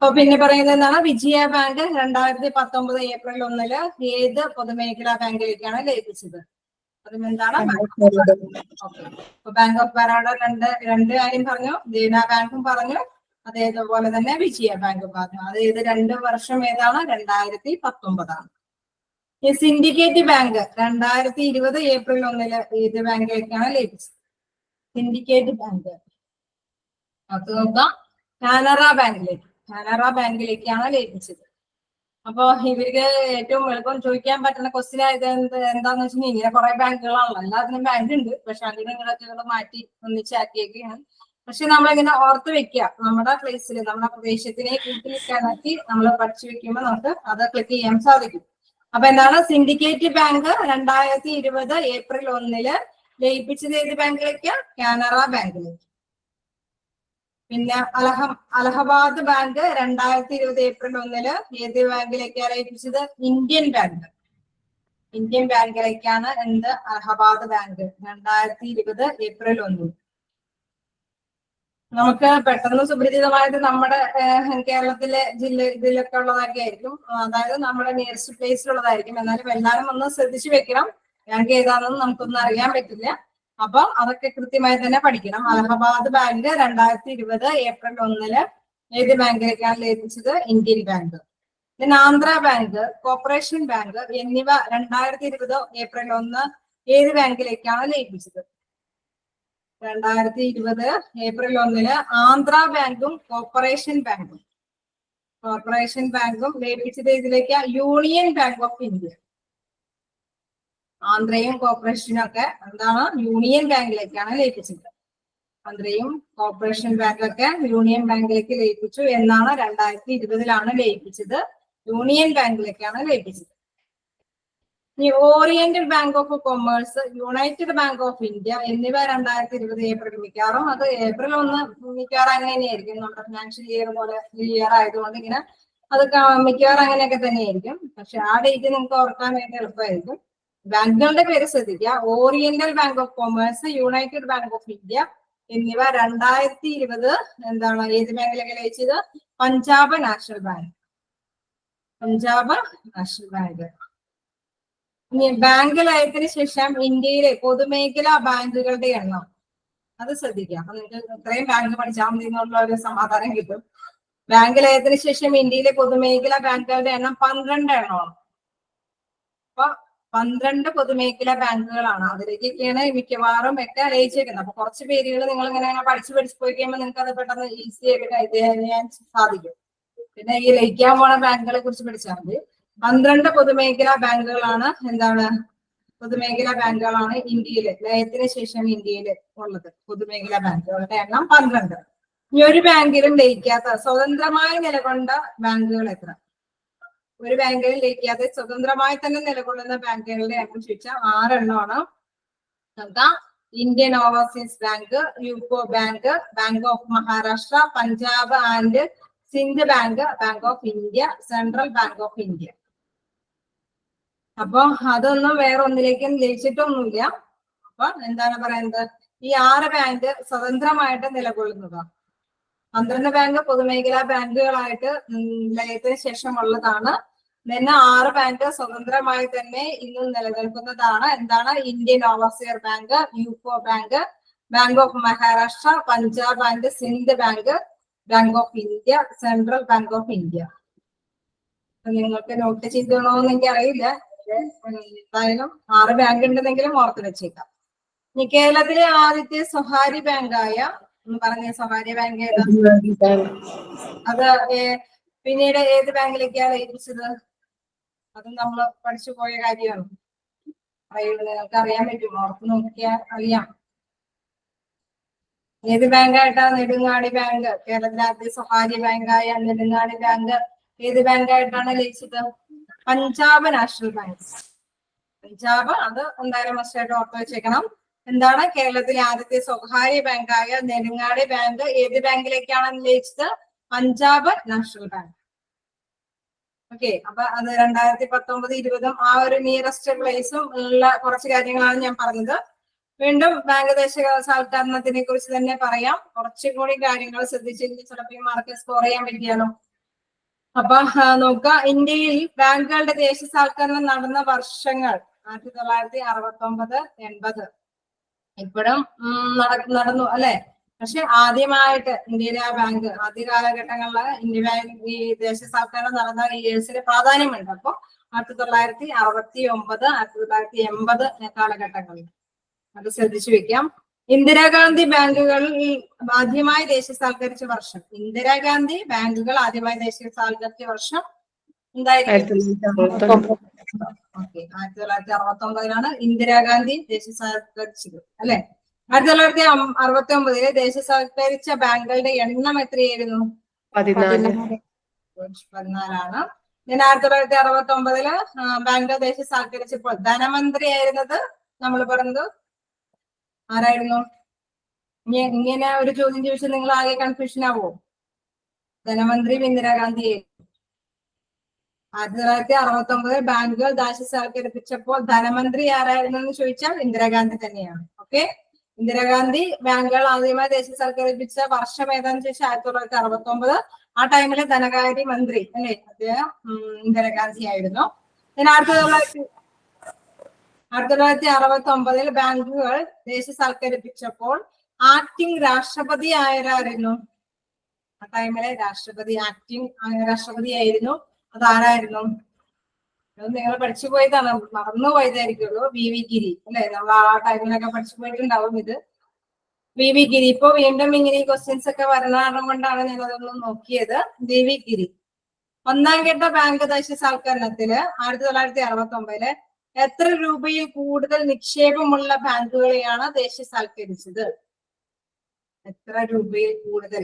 അപ്പൊ പിന്നെ പറയുന്നത് എന്താണ്? വിജയ ബാങ്ക് 2019 ഏപ്രിൽ 1 ഏത് പൊതുമേഖലാ ബാങ്കിലേക്കാണ് ലയിപ്പിച്ചത്? അതിനെന്താണ്? ബാങ്ക് ഓഫ് ബറോഡ രണ്ട് കാര്യം പറഞ്ഞു, ദേന ബാങ്കും പറഞ്ഞു, അതേപോലെ തന്നെ വിജയ ബാങ്കും പറഞ്ഞു. അത് ഏത് 2 വർഷം ഏതാണ്? 2019. സിൻഡിക്കേറ്റ് ബാങ്ക് 2020 ഏപ്രിൽ 1 ഏത് ബാങ്കിലേക്കാണ് ലയിപ്പിച്ചത്? സിൻഡിക്കേറ്റ് ബാങ്ക് അത് നോക്കാം, കാനറ ബാങ്കിലേക്ക്. കാനറ ബാങ്കിലേക്കാണ് ലയിപ്പിച്ചത്. അപ്പൊ ഇവർക്ക് ഏറ്റവും എളുപ്പം ചോദിക്കാൻ പറ്റുന്ന ക്വസ്റ്റ്യൻ ആയത് എന്താന്ന് വെച്ചാൽ ഇങ്ങനെ കുറെ ബാങ്കുകളാണല്ലോ, എല്ലാത്തിനും ബാങ്ക് ഉണ്ട്, പക്ഷെ അതിനെ ഇങ്ങോട്ടൊക്കെ മാറ്റി ഒന്നിച്ചാക്കിയൊക്കെയാണ്. പക്ഷെ നമ്മളിങ്ങനെ ഓർത്ത് വെക്കുക, നമ്മുടെ പ്ലേസിൽ നമ്മുടെ പ്രദേശത്തിനെ കൂട്ടിക്കണക്കി നമ്മൾ പഠിച്ചു വെക്കുമ്പോൾ നമുക്ക് അത് ക്ലിക്ക് ചെയ്യാൻ സാധിക്കും. അപ്പൊ എന്താണ്? സിൻഡിക്കേറ്റ് ബാങ്ക് 2020 ഏപ്രിൽ 1 ലയിപ്പിച്ചത് ഏത് ബാങ്കിലേക്ക്? കാനറ ബാങ്കിലേക്ക്. പിന്നെ അലഹബാദ് ബാങ്ക് 2020 ഏപ്രിൽ 1 ഏത് ബാങ്കിലേക്കാണ് ലയിപ്പിച്ചത്? Indian bank. ഇന്ത്യൻ ബാങ്കിലേക്കാണ് എന്ത്? Allahabad bank 2020 April 1. നമുക്ക് പെട്ടെന്ന് സുപരിചിതമായത് നമ്മുടെ കേരളത്തിലെ ഇതിലൊക്കെ ഉള്ളതൊക്കെ ആയിരിക്കും, അതായത് നമ്മുടെ നിയറസ്റ്റ് പ്ലേസിലുള്ളതായിരിക്കും. എന്നാലും എല്ലാവരും ഒന്ന് ശ്രദ്ധിച്ചു വെക്കണം, ബാങ്ക് ഏതാണെന്ന് നമുക്കൊന്നും അറിയാൻ പറ്റില്ല. അപ്പൊ അതൊക്കെ കൃത്യമായി തന്നെ പഠിക്കണം. അലഹബാദ് ബാങ്ക് 2020 ഏപ്രിൽ 1 ഏത് ബാങ്കിലേക്കാണ് ലയിപ്പിച്ചത്? Indian bank. പിന്നെ ആന്ധ്ര ബാങ്ക്, കോർപ്പറേഷൻ ബാങ്ക് എന്നിവ 2020 ഏപ്രിൽ 1 ഏത് ബാങ്കിലേക്കാണ് ലയിപ്പിച്ചത്? 2020 ഏപ്രിൽ 1 ആന്ധ്ര ബാങ്കും കോർപ്പറേഷൻ ബാങ്കും ലയിപ്പിച്ചത് ഇതിലേക്ക് യൂണിയൻ ബാങ്ക് ഓഫ് ഇന്ത്യ. ആന്ധ്രയും കോർപ്പറേഷനും ഒക്കെ എന്താണ്? യൂണിയൻ ബാങ്കിലേക്കാണ് ലയിപ്പിച്ചത്. ആന്ധ്രയും കോർപ്പറേഷൻ ബാങ്കൊക്കെ യൂണിയൻ ബാങ്കിലേക്ക് ലയിപ്പിച്ചു എന്നാണ് 2020 ലയിപ്പിച്ചത്. യൂണിയൻ ബാങ്കിലേക്കാണ് ലയിപ്പിച്ചത്. ഈ oriental bank of commerce, united bank of India എന്നിവ 2020 ഏപ്രിൽ മിക്കവാറും അത് ഏപ്രിൽ 1 മിക്കവാറും അങ്ങനെ തന്നെയായിരിക്കും. നമ്മുടെ ഫിനാൻഷ്യൽ ഇയർ പോലെ ഇയർ ആയതുകൊണ്ട് ഇങ്ങനെ അത് മിക്കവാറും അങ്ങനെയൊക്കെ തന്നെയായിരിക്കും. പക്ഷെ ആ ഡേറ്റ് നിങ്ങൾക്ക് ഓർക്കാൻ വേണ്ടി എളുപ്പമായിരിക്കും. ബാങ്കുകളുടെ പേര് ശ്രദ്ധിക്കുക. Oriental bank of commerce, united bank of India എന്നിവ 2020 എന്താണ് ഏത് ബാങ്കിലേക്ക് ലയിച്ചത്? Punjab national bank. Punjab national bank. ഇനി ബാങ്ക് ലയത്തിന് ശേഷം ഇന്ത്യയിലെ പൊതുമേഖലാ ബാങ്കുകളുടെ എണ്ണം അത് ശ്രദ്ധിക്കാം. അപ്പൊ നിങ്ങൾക്ക് ഇത്രയും ബാങ്ക് പഠിച്ചാൽ മതി എന്നുള്ള ഒരു സമാധാനം കിട്ടും. ബാങ്ക് ലയത്തിന് ശേഷം ഇന്ത്യയിലെ പൊതുമേഖലാ ബാങ്കുകളുടെ എണ്ണം 12 എണ്ണമാണ്. അപ്പൊ 12 പൊതുമേഖലാ ബാങ്കുകളാണ്. അതിലേക്കൊക്കെയാണ് മിക്കവാറും ഒക്കെ ലയിച്ചേക്കുന്നത്. അപ്പൊ കുറച്ച് പേരുകൾ നിങ്ങൾ ഇങ്ങനെ പഠിച്ചു പോയി കഴിയുമ്പോൾ നിങ്ങൾക്ക് അത് പെട്ടെന്ന് ഈസി ആയിട്ട് കൈകാര്യം സാധിക്കും. പിന്നെ ഈ ലയിക്കാൻ പോണ ബാങ്കുകളെ കുറിച്ച് പഠിച്ചാൽ മതി. 12 പൊതുമേഖലാ ബാങ്കുകളാണ് എന്താണ്? പൊതുമേഖലാ ബാങ്കുകളാണ് ഇന്ത്യയില് ലയത്തിന് ശേഷം ഇന്ത്യയില് ഉള്ളത്. പൊതുമേഖലാ ബാങ്കുകളുടെ എണ്ണം 12. ഇനി ഒരു ബാങ്കിലും ലയിക്കാത്ത സ്വതന്ത്രമായി നിലകൊണ്ട ബാങ്കുകൾ എത്ര? ഒരു ബാങ്കിലും ലയിക്കാതെ സ്വതന്ത്രമായി തന്നെ നിലകൊള്ളുന്ന ബാങ്കുകളുടെ എണ്ണം ചോദിച്ചാൽ 6 എണ്ണമാണ്. Indian overseas bank, UCO bank, bank of Maharashtra, Punjab and Sindh bank, bank of India, central bank of India. അപ്പൊ അതൊന്നും വേറെ ഒന്നിലേക്കും ലയിച്ചിട്ടൊന്നുമില്ല. അപ്പൊ എന്താണ് പറയുന്നത്? ഈ 6 ബാങ്ക് സ്വതന്ത്രമായിട്ട് നിലകൊള്ളുന്നതാണ്. 12 ബാങ്ക് പൊതുമേഖലാ ബാങ്കുകളായിട്ട് ലയത്തിന് ശേഷമുള്ളതാണ്. പിന്നെ 6 ബാങ്ക് സ്വതന്ത്രമായി തന്നെ ഇന്നും നിലനിൽക്കുന്നതാണ്. എന്താണ്? Indian overseer bank, UCO bank, bank of Maharashtra, Punjab and Sindh bank, bank of India, central bank of India. നിങ്ങൾക്ക് നോട്ട് ചെയ്തോളോന്ന് എനിക്ക് അറിയില്ല. എന്തായാലും 6 ബാങ്ക് ഉണ്ടെന്നെങ്കിലും ഓർത്ത് വെച്ചേക്കാം. ഇനി കേരളത്തിലെ ആദ്യത്തെ സ്വകാര്യ ബാങ്കായ പറഞ്ഞ സ്വകാര്യ ബാങ്ക് ഏതാ? അത് പിന്നീട് ഏത് ബാങ്കിലേക്കാണ് ലയിപ്പിച്ചത്? അതും നമ്മൾ പഠിച്ചു പോയ കാര്യമാണ്. നിങ്ങൾക്ക് അറിയാൻ പറ്റും, ഓർത്ത് നോക്കിയാൽ അറിയാം. ഏത് ബാങ്കായിട്ടാണ്? നെടുങ്ങാടി ബാങ്ക്. കേരളത്തിലെ ആദ്യ സ്വകാര്യ ബാങ്കായ നെടുങ്ങാടി ബാങ്ക് ഏത് ബാങ്കായിട്ടാണ് ലയിച്ചത്? Punjab national bank. പഞ്ചാബ്, അത് എന്തായാലും മസ്റ്റായിട്ട് ഓർത്ത് വെച്ചേക്കണം. എന്താണ്? കേരളത്തിലെ ആദ്യത്തെ സ്വകാര്യ ബാങ്കായ നെടുങ്ങാടി ബാങ്ക് ഏത് ബാങ്കിലേക്കാണ് ലയിച്ചത്? Punjab national bank. ഓക്കെ, അപ്പൊ അത് 2019-20 ആ ഒരു നിയറസ്റ്റ് പ്ലേസും ഉള്ള കുറച്ച് കാര്യങ്ങളാണ് ഞാൻ പറഞ്ഞത്. വീണ്ടും ബാങ്ക് ദേശസാൽക്കരണത്തിനെ കുറിച്ച് തന്നെ പറയാം. കുറച്ചും കൂടി കാര്യങ്ങൾ ശ്രദ്ധിച്ചെങ്കിൽ ചിലപ്പോൾ മാർക്ക് സ്കോർ ചെയ്യാൻ പറ്റിയാലോ. അപ്പൊ നോക്കുക, ഇന്ത്യയിൽ ബാങ്കുകളുടെ ദേശസാൽക്കരണം നടന്ന വർഷങ്ങൾ 1969-80. ഇപ്പോഴും നടന്നു അല്ലെ. പക്ഷെ ആദ്യമായിട്ട് ഇന്ത്യയിലെ ആ ബാങ്ക് ആദ്യ കാലഘട്ടങ്ങളില് ഇന്ത്യ ബാങ്ക് ഈ ദേശസാൽക്കരണം നടന്ന ഇയേഴ്സിന് പ്രാധാന്യമുണ്ട്. അപ്പൊ 1969, 1980 കാലഘട്ടങ്ങളിൽ അത് ശ്രദ്ധിച്ചു വെക്കാം. ഇന്ദിരാഗാന്ധി ബാങ്കുകൾ ആദ്യമായി ദേശസാൽക്കരിച്ച വർഷം. ഇന്ദിരാഗാന്ധി ബാങ്കുകൾ ആദ്യമായി ദേശസാൽക്കരിച്ച വർഷം എന്തായിരിക്കും? 1969 ഇന്ദിരാഗാന്ധി ദേശസാൽക്കരിച്ചത് അല്ലെ. 1969 ദേശസാൽക്കരിച്ച ബാങ്കുകളുടെ എണ്ണം എത്രയായിരുന്നു? 14. 14. 1969 ബാങ്ക് ദേശസാൽക്കരിച്ചപ്പോൾ ധനമന്ത്രി ആയിരുന്നത് നമ്മൾ പറഞ്ഞത് ആരായിരുന്നു? ഇങ്ങനെ ഒരു ചോദ്യം ചോദിച്ചാൽ നിങ്ങൾ ആകെ കൺഫ്യൂഷൻ ആവോ? ധനമന്ത്രി ഇന്ദിരാഗാന്ധി. 1969 ബാങ്കുകൾ ദേശസാൽക്കരിച്ചപ്പോൾ ധനമന്ത്രി ആരായിരുന്നു എന്ന് ചോദിച്ചാൽ ഇന്ദിരാഗാന്ധി തന്നെയാണ്. ഓക്കെ, ഇന്ദിരാഗാന്ധി ബാങ്കുകൾ ആദ്യമായി ദേശസാൽക്കരിച്ച വർഷം ഏതാന്ന് ചോദിച്ചാൽ 1969. ആ ടൈമിലെ ധനകാര്യ മന്ത്രി അല്ലെ, അദ്ദേഹം ഇന്ദിരാഗാന്ധി ആയിരുന്നു. 1969 ബാങ്കുകൾ ദേശസാൽക്കരിച്ചപ്പോൾ ആക്ടിംഗ് രാഷ്ട്രപതി ആരായിരുന്നു? ആ ടൈമിലെ രാഷ്ട്രപതി ആക്ടിംഗ് രാഷ്ട്രപതി ആയിരുന്നു. അതാരായിരുന്നു? നിങ്ങൾ പഠിച്ചു പോയതാണ്, മറന്നു പോയതായിരിക്കുള്ളൂ. VV ഗിരി അല്ലെ. നമ്മൾ ആ ടൈമിലൊക്കെ പഠിച്ചു പോയിട്ടുണ്ടാവും ഇത്. VV ഗിരി. ഇപ്പൊ വീണ്ടും ഇങ്ങനെ ക്വസ്റ്റ്യൻസ് ഒക്കെ വരുന്ന കൊണ്ടാണ് ഞാൻ അതൊന്നും നോക്കിയത്. VV ഗിരി. ഒന്നാം ഘട്ട ബാങ്ക് ദേശസാൽക്കരണത്തില് 1969 എത്ര രൂപയിൽ കൂടുതൽ നിക്ഷേപമുള്ള ബാങ്കുകളെയാണ് ദേശസാൽക്കരിച്ചത്? എത്ര രൂപയിൽ കൂടുതൽ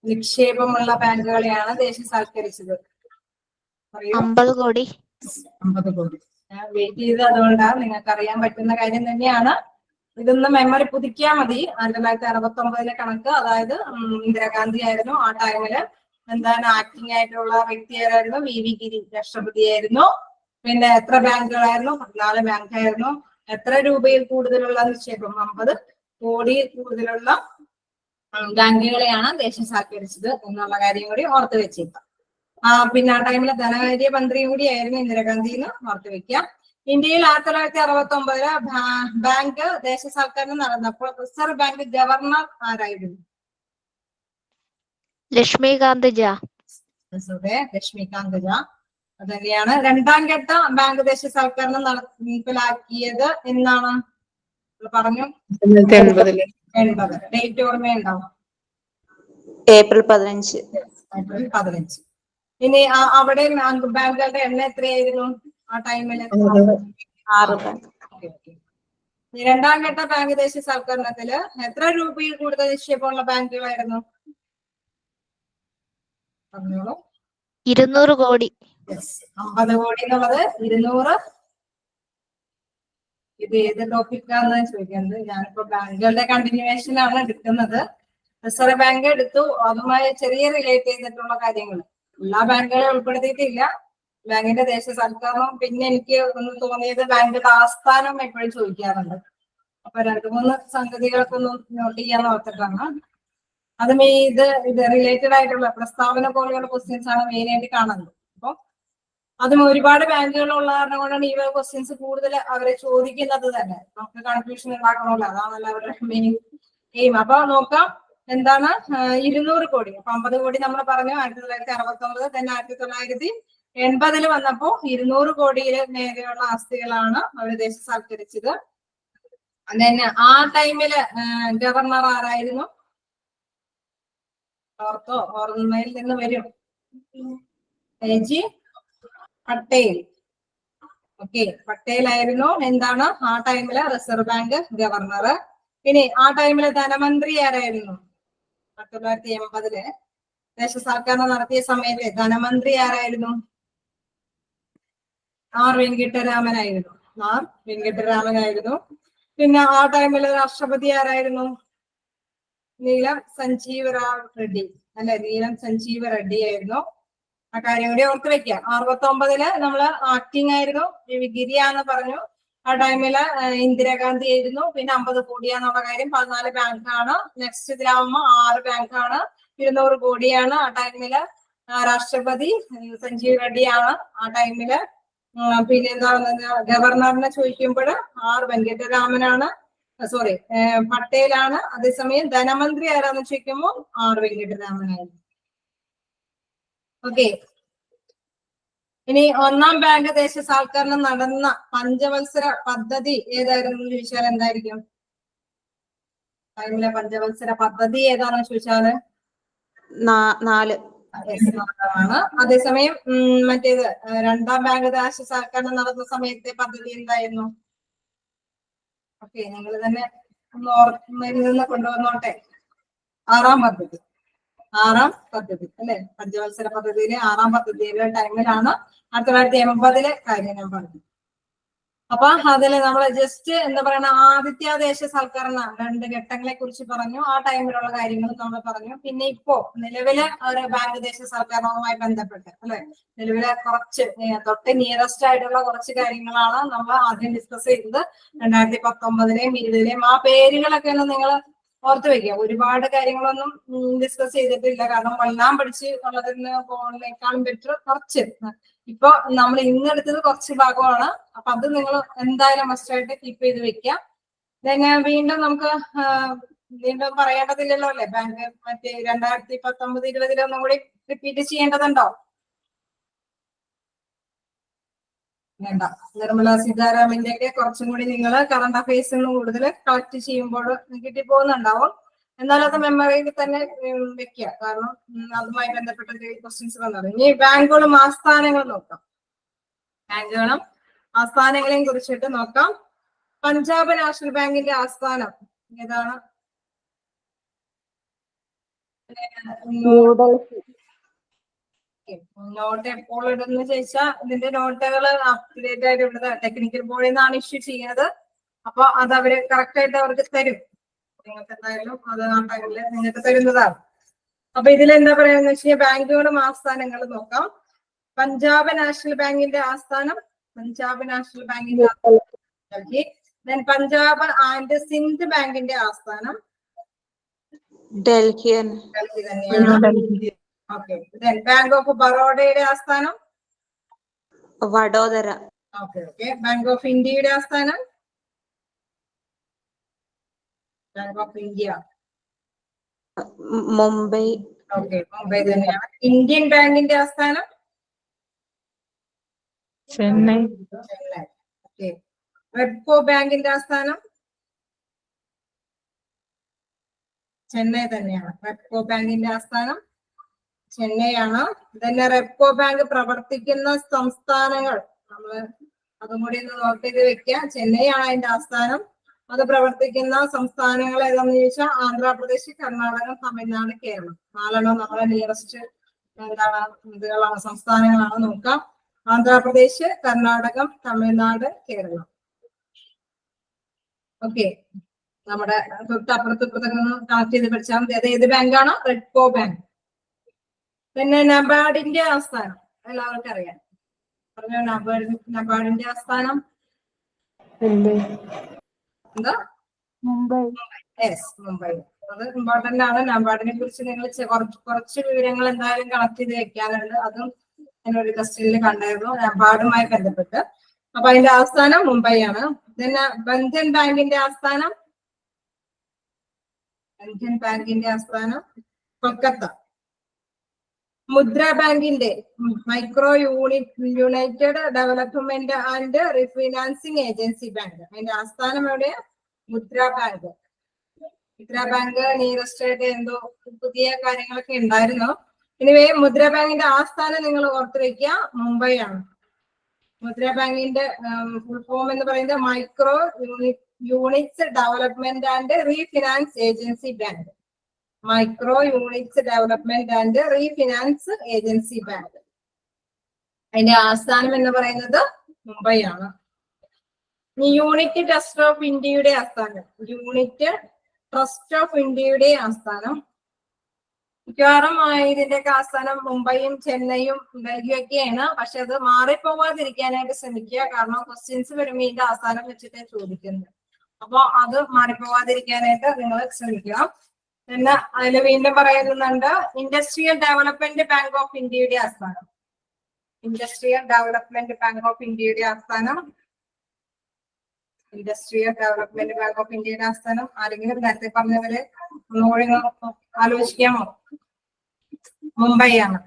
നിക്ഷേപമുള്ള ബാങ്കുകളെയാണ് ദേശസാൽക്കരിച്ചത്? 50 കോടി. 50 കോടി. ഞാൻ വെയിറ്റ് ചെയ്ത് അതുകൊണ്ടാണ്, നിങ്ങൾക്ക് അറിയാൻ പറ്റുന്ന കാര്യം തന്നെയാണ്. ഇതൊന്ന് മെമ്മറി പുതുക്കിയാൽ മതി. 1969 കണക്ക്. അതായത് ഇന്ദിരാഗാന്ധി ആയിരുന്നു ആ ടൈമില് എന്താണ് ആക്ടിംഗ് ആയിട്ടുള്ള വ്യക്തി ആയിരുന്നു? VV ഗിരി രാഷ്ട്രപതി ആയിരുന്നു. പിന്നെ എത്ര ബാങ്കുകളായിരുന്നു? 14 ബാങ്കായിരുന്നു. എത്ര രൂപയിൽ കൂടുതലുള്ള നിക്ഷേപം? 50 കോടിയിൽ കൂടുതലുള്ള ബാങ്കുകളെയാണ് ദേശസാൽക്കരിച്ചത് എന്നുള്ള കാര്യം കൂടി ഓർത്ത് വെച്ചേക്കാം. പിന്നെ ആ ടൈമിലെ ധനകാര്യ മന്ത്രിയും കൂടി ആയിരുന്നു ഇന്ദിരാഗാന്ധി എന്ന് ഓർത്ത് വെക്കാം. ഇന്ത്യയിൽ 1969 ബാങ്ക് ദേശസാൽക്കരണം നടന്നപ്പോൾ റിസർവ് ബാങ്ക് ഗവർണർ ആരായിരുന്നു? ലക്ഷ്മികാന്ത് ജ. ലക്ഷ്മികാന്ത് ജ അതന്നെയാണ്. രണ്ടാം ഘട്ട ബാങ്ക് ദേശസാൽക്കരണം നടപ്പിലാക്കിയത് എന്നാണ് പറഞ്ഞു? 1980. ഡേറ്റ് ഓർമ്മയുണ്ടാവും? ഏപ്രിൽ 15. ഏപ്രിൽ 15. ഇനി അവിടെ ബാങ്കുകളുടെ എണ്ണം എത്രയായിരുന്നു ആ ടൈമില്? 6 ബാങ്ക്. രണ്ടാം ഘട്ട ബാങ്ക് ദേശസാൽക്കരണത്തില് എത്ര രൂപയിൽ കൂടുതൽ നിക്ഷേപമുള്ള ബാങ്കുകളായിരുന്നു? 200 കോടി. 50 കോടി എന്നുള്ളത് 200. ഇത് ഏത് ടോപ്പിക്കാന്ന് ചോദിക്കുന്നത്? ഞാനിപ്പോ ബാങ്കുകളുടെ കണ്ടിന്യൂവേഷൻ ആണ് എടുക്കുന്നത്. റിസർവ് ബാങ്ക് എടുത്തു, അതുമായി ചെറിയ റിലേറ്റ് ചെയ്തിട്ടുള്ള കാര്യങ്ങൾ. എല്ലാ ബാങ്കുകളും ഉൾപ്പെടുത്തിയിട്ടില്ല. ബാങ്കിന്റെ ദേശസാൽക്കരണം. പിന്നെ എനിക്ക് ഒന്ന് തോന്നിയത് ബാങ്കിന്റെ ആസ്ഥാനം എപ്പോഴും ചോദിക്കാറുണ്ട്. അപ്പൊ 2-3 സംഗതികളൊക്കെ ഒന്ന് നോട്ട് ചെയ്യാൻ ഓർത്തിട്ടാണ്. അതും ഇത് റിലേറ്റഡ് ആയിട്ടുള്ള പ്രസ്താവന പോലെയുള്ള ക്വസ്റ്റ്യൻസ് ആണ് മെയിൻ ആയിട്ട് കാണുന്നത്. അപ്പൊ അതും ഒരുപാട് ബാങ്കുകൾ ഉള്ള കാരണം കൊണ്ടാണ് ഈ ക്വസ്റ്റ്യൻസ് കൂടുതൽ അവരെ ചോദിക്കുന്നത് തന്നെ. നമുക്ക് കൺഫ്യൂഷൻ ഉണ്ടാക്കണമല്ലോ, അതാണല്ലോ അവരുടെ മെയിൻ എയിം. അപ്പൊ നോക്കാം എന്താണ് 200 കോടി. അപ്പൊ 50 കോടി നമ്മൾ പറഞ്ഞു 1969. തന്നെ 1980 80 വന്നപ്പോ 200 കോടിയിൽ മേലെയുള്ള ആസ്തികളാണ് അവർ ദേശസാൽക്കരിച്ചത്. അതന്നെ ആ ടൈമില് ഗവർണർ ആരായിരുന്നു? ഓർത്തോ? ഓർമ്മയിൽ നിന്ന് വരും. ജി പട്ടേൽ. ഓക്കെ, പട്ടേൽ ആയിരുന്നു എന്താണ് ആ ടൈമില് റിസർവ് ബാങ്ക് ഗവർണർ. ഇനി ആ ടൈമില് ധനമന്ത്രി ആരായിരുന്നു? 1980 ദേശസാൽക്കരണം നടത്തിയ സമയത്ത് ധനമന്ത്രി ആരായിരുന്നു? ആർ വെങ്കിട്ടരാമനായിരുന്നു. ആർ വെങ്കിട്ടരാമനായിരുന്നു. പിന്നെ ആ ടൈമില് രാഷ്ട്രപതി ആരായിരുന്നു? നീലം സഞ്ജീവ റാവ് റെഡ്ഡി അല്ലെ? നീലം സഞ്ജീവ റെഡ്ഡി ആയിരുന്നു. ആ കാര്യം കൂടി ഓർത്ത് വെക്കാം. 69 നമ്മള് ആക്ടിങ് ആയിരുന്നു, ഗിരിയാന്ന് പറഞ്ഞു. ആ ടൈമില് ഇന്ദിരാഗാന്ധി ആയിരുന്നു. പിന്നെ 50 കോടിയാന്നുള്ള കാര്യം. 14 ബാങ്കാണ്. നെക്സ്റ്റ് ഇതിലാവുമ്പോ 6 ബാങ്കാണ്. 200 കോടിയാണ്. ആ ടൈമില് രാഷ്ട്രപതി സഞ്ജീവ് റെഡ്ഡിയാണ് ആ ടൈമില്. പിന്നെ എന്താ ഗവർണറിനെ ചോദിക്കുമ്പോൾ ആർ വെങ്കിട്ടരാമനാണ്, സോറി പട്ടേലാണ്. അതേസമയം ധനമന്ത്രി ആരാന്ന് ചോദിക്കുമ്പോൾ ആർ വെങ്കിട്ടരാമനായിരുന്നു. ഓക്കെ, ഇനി ഒന്നാം ബാങ്ക് ദേശസാൽക്കരണം നടന്ന പഞ്ചവത്സര പദ്ധതി ഏതായിരുന്നു ചോദിച്ചാൽ എന്തായിരിക്കും? ടൈമിലെ പഞ്ചവത്സര പദ്ധതി ഏതാണെന്ന് ചോദിച്ചാല് 4. ആണ്. അതേസമയം മറ്റേത് രണ്ടാം ബാങ്ക് ദേശസാൽക്കരണം നടന്ന സമയത്തെ പദ്ധതി എന്തായിരുന്നു? ഓക്കെ, നിങ്ങൾ തന്നെ ഓർമ്മയിൽ നിന്ന് കൊണ്ടുവന്നോട്ടെ. 6ാം പദ്ധതി. 6ാം പദ്ധതി അല്ലെ? പഞ്ചവത്സര പദ്ധതിയിലെ 6ാം പദ്ധതിയിലെ ടൈമിലാണ് 1980 കാര്യം ഞാൻ പറഞ്ഞു. അപ്പൊ അതില് നമ്മൾ ജസ്റ്റ് എന്താ പറയുക, ആദിത്യ ദേശസാൽക്കരണ 2 ഘട്ടങ്ങളെ കുറിച്ച് പറഞ്ഞു. ആ ടൈമിലുള്ള കാര്യങ്ങൾ നമ്മൾ പറഞ്ഞു. പിന്നെ ഇപ്പോ നിലവിലെ ഒരു ബാങ്ക് ദേശസാൽക്കരണവുമായി ബന്ധപ്പെട്ട് അല്ലെ, നിലവിലെ കുറച്ച് തൊട്ട് നിയറസ്റ്റ് ആയിട്ടുള്ള കുറച്ച് കാര്യങ്ങളാണ് നമ്മൾ ആദ്യം ഡിസ്കസ് ചെയ്തത്. 2019-ലെയും 20-ലെയും ആ പേരുകളൊക്കെ ഒന്ന് നിങ്ങൾ ഓർത്ത് വെക്കുക. ഒരുപാട് കാര്യങ്ങളൊന്നും ഡിസ്കസ് ചെയ്തിട്ടില്ല, കാരണം എല്ലാം പഠിച്ച് ഉള്ളതിന് പോകുന്നതിനേക്കാളും ബെറ്റർ കുറച്ച്. ഇപ്പൊ നമ്മൾ ഇന്നെടുത്തത് കുറച്ച് ഭാഗമാണ്. അപ്പൊ അത് നിങ്ങൾ എന്തായാലും മസ്റ്റായിട്ട് കീപ്പ് ചെയ്ത് വെക്കാം. പിന്നെ വീണ്ടും നമുക്ക് വീണ്ടും പറയേണ്ടതില്ലല്ലോ അല്ലെ? ബാങ്ക് മറ്റേ 2019-20 ഒന്നും കൂടി റിപ്പീറ്റ് ചെയ്യേണ്ടതുണ്ടോ? വേണ്ട. നിർമ്മല സീതാരാമന്റെ ഒക്കെ കുറച്ചും കൂടി നിങ്ങൾ കറണ്ട് അഫയേഴ്സിന് കൂടുതൽ കളക്ട് ചെയ്യുമ്പോൾ കിട്ടിപ്പോകുന്നുണ്ടാവും. എന്നാലും അത് മെമ്മറിയിൽ തന്നെ വെക്കുക, കാരണം അതുമായി ബന്ധപ്പെട്ട ക്വസ്റ്റ്യൻസ് വന്നത്. ഇനി ബാങ്കുകളും ആസ്ഥാനങ്ങളും നോക്കാം. ബാങ്കുകളും ആസ്ഥാനങ്ങളെയും കുറിച്ചിട്ട് നോക്കാം. പഞ്ചാബ് നാഷണൽ ബാങ്കിന്റെ ആസ്ഥാനം ഏതാണ്? നോട്ട് എപ്പോൾ ഇടുന്ന ചോദിച്ചാൽ ഇതിന്റെ നോട്ടുകൾ അപ്ഡേറ്റ് ആയിട്ട് ഇവിടുത്തെ ടെക്നിക്കൽ ബോർഡിൽ നിന്നാണ് ഇഷ്യൂ ചെയ്യുന്നത്. അപ്പൊ അത് അവര് കറക്റ്റ് ആയിട്ട് അവർക്ക് തരും. നിങ്ങൾക്ക് എന്തായാലും അത് ആ ടൈമില് നിങ്ങൾക്ക് തരുന്നതാണ്. അപ്പൊ ഇതിൽ എന്താ പറയാന്ന് വെച്ച് കഴിഞ്ഞാൽ ബാങ്കുകളും ആസ്ഥാനങ്ങളും നോക്കാം. പഞ്ചാബ് നാഷണൽ ബാങ്കിന്റെ ആസ്ഥാനം, പഞ്ചാബ് നാഷണൽ ബാങ്കിന്റെ ഡൽഹി. ദെൻ പഞ്ചാബ് ആൻഡ് സിന്ധ് ബാങ്കിന്റെ ആസ്ഥാനം ഡൽഹി തന്നെയാണ്. ഓക്കെ. ദെൻ ബാങ്ക് ഓഫ് ബറോഡയുടെ ആസ്ഥാനം Vadodara. Okay okay. Bank of ഇന്ത്യയുടെ ആസ്ഥാനം bank of India Mumbai. Okay, Mumbai തന്നെയാണ്. ഇന്ത്യൻ ബാങ്കിന്റെ ആസ്ഥാനം ചെന്നൈ. ചെന്നൈ. ഓക്കെ. റെപ്കോ ബാങ്കിന്റെ ആസ്ഥാനം ചെന്നൈ തന്നെയാണ്. റെപ്കോ ബാങ്കിന്റെ ആസ്ഥാനം ചെന്നൈയാണ്. തന്നെ റെപ്കോ ബാങ്ക് പ്രവർത്തിക്കുന്ന സംസ്ഥാനങ്ങൾ നമ്മള് അതും കൂടി ഒന്ന് നോട്ട് ചെയ്ത് വെക്കുക. ചെന്നൈയാണ് അതിന്റെ ആസ്ഥാനം. അത് പ്രവർത്തിക്കുന്ന സംസ്ഥാനങ്ങൾ ഏതാണെന്ന് ചോദിച്ചാൽ ആന്ധ്രാപ്രദേശ്, കർണാടക, തമിഴ്നാട്, കേരളം. 4 നമ്മളെ നിയറസ്റ്റ് എന്താണ് ഇതുകളാണ്, സംസ്ഥാനങ്ങളാണ്. നോക്കാം. ആന്ധ്രാപ്രദേശ്, കർണാടകം, തമിഴ്നാട്, കേരളം. ഓക്കെ, നമ്മുടെ തൊട്ടപ്പുറത്ത് കണക്ട് ചെയ്ത് പഠിച്ചാൽ മതി. അത് ഏത് ബാങ്കാണ്? റെപ്കോ ബാങ്ക്. പിന്നെ നബാർഡിന്റെ ആസ്ഥാനം എല്ലാവർക്കും അറിയാം. പറഞ്ഞോ, നബാർഡിന്റെ ആസ്ഥാനം എന്താ? മുംബൈ. യെസ്, മുംബൈ. അത് ഇമ്പോർട്ടന്റ് ആണ്. നബാർഡിനെ കുറിച്ച് നിങ്ങൾ കുറച്ച് വിവരങ്ങൾ എന്തായാലും കളക്ട് ചെയ്ത് വെക്കാനുണ്ട്. അതും ഞാനൊരു ക്വസ്റ്റ്യനിൽ കണ്ടായിരുന്നു, നബാർഡുമായി ബന്ധപ്പെട്ട്. അപ്പൊ അതിന്റെ ആസ്ഥാനം മുംബൈ ആണ്. പിന്നെ ബന്ധൻ ബാങ്കിന്റെ ആസ്ഥാനം, ബന്ധൻ ബാങ്കിന്റെ ആസ്ഥാനം കൊൽക്കത്ത. മുദ്ര ബാങ്കിന്റെ micro United development and refinancing agency bank. അതിന്റെ ആസ്ഥാനം എവിടെയാ? മുദ്ര ബാങ്ക്. മുദ്ര ബാങ്ക് നിയറസ്റ്റ് ആയിട്ട് എന്തോ പുതിയ കാര്യങ്ങളൊക്കെ ഉണ്ടായിരുന്നു. ഇനി മുദ്ര ബാങ്കിന്റെ ആസ്ഥാനം നിങ്ങൾ ഓർത്ത് വെക്കുക, മുംബൈ ആണ്. മുദ്ര ബാങ്കിന്റെ ഫുൾ ഫോം എന്ന് പറയുന്നത് micro units development and refinance agency bank. Micro units development and refinance agency bank. അതിന്റെ ആസ്ഥാനം എന്ന് പറയുന്നത് മുംബൈ ആണ്. യൂണിറ്റ് ട്രസ്റ്റ് ഓഫ് ഇന്ത്യയുടെ ആസ്ഥാനം. യൂണിറ്റ് ട്രസ്റ്റ് ഓഫ് ഇന്ത്യയുടെ ആസ്ഥാനം മിക്കവാറും ഇതിന്റെയൊക്കെ ആസ്ഥാനം മുംബൈയും ചെന്നൈയും ഡൽഹിയൊക്കെയാണ്. പക്ഷെ അത് മാറിപ്പോവാതിരിക്കാനായിട്ട് ശ്രമിക്കുക. കാരണം ക്വസ്റ്റ്യൻസ് വരുമ്പോൾ ഇതിന്റെ ആസ്ഥാനം വെച്ചിട്ട് ചോദിക്കുന്നത്. അപ്പൊ അത് മാറിപ്പോവാതിരിക്കാനായിട്ട് നിങ്ങൾ ശ്രമിക്കുക. പിന്നെ അതിൽ വീണ്ടും പറയുന്നുണ്ട് ഇൻഡസ്ട്രിയൽ ഡെവലപ്മെന്റ് ബാങ്ക് ഓഫ് ഇന്ത്യയുടെ ആസ്ഥാനം. ഇൻഡസ്ട്രിയൽ ഡെവലപ്മെന്റ് ബാങ്ക് ഓഫ് ഇന്ത്യയുടെ ആസ്ഥാനം. ഇൻഡസ്ട്രിയൽ ഡെവലപ്മെന്റ് ബാങ്ക് ഓഫ് ഇന്ത്യയുടെ ആസ്ഥാനം ആരെങ്കിലും നേരത്തെ പറഞ്ഞവര് ഒന്നുകൂടി ആലോചിക്കാമോ? മുംബൈ ആണ്.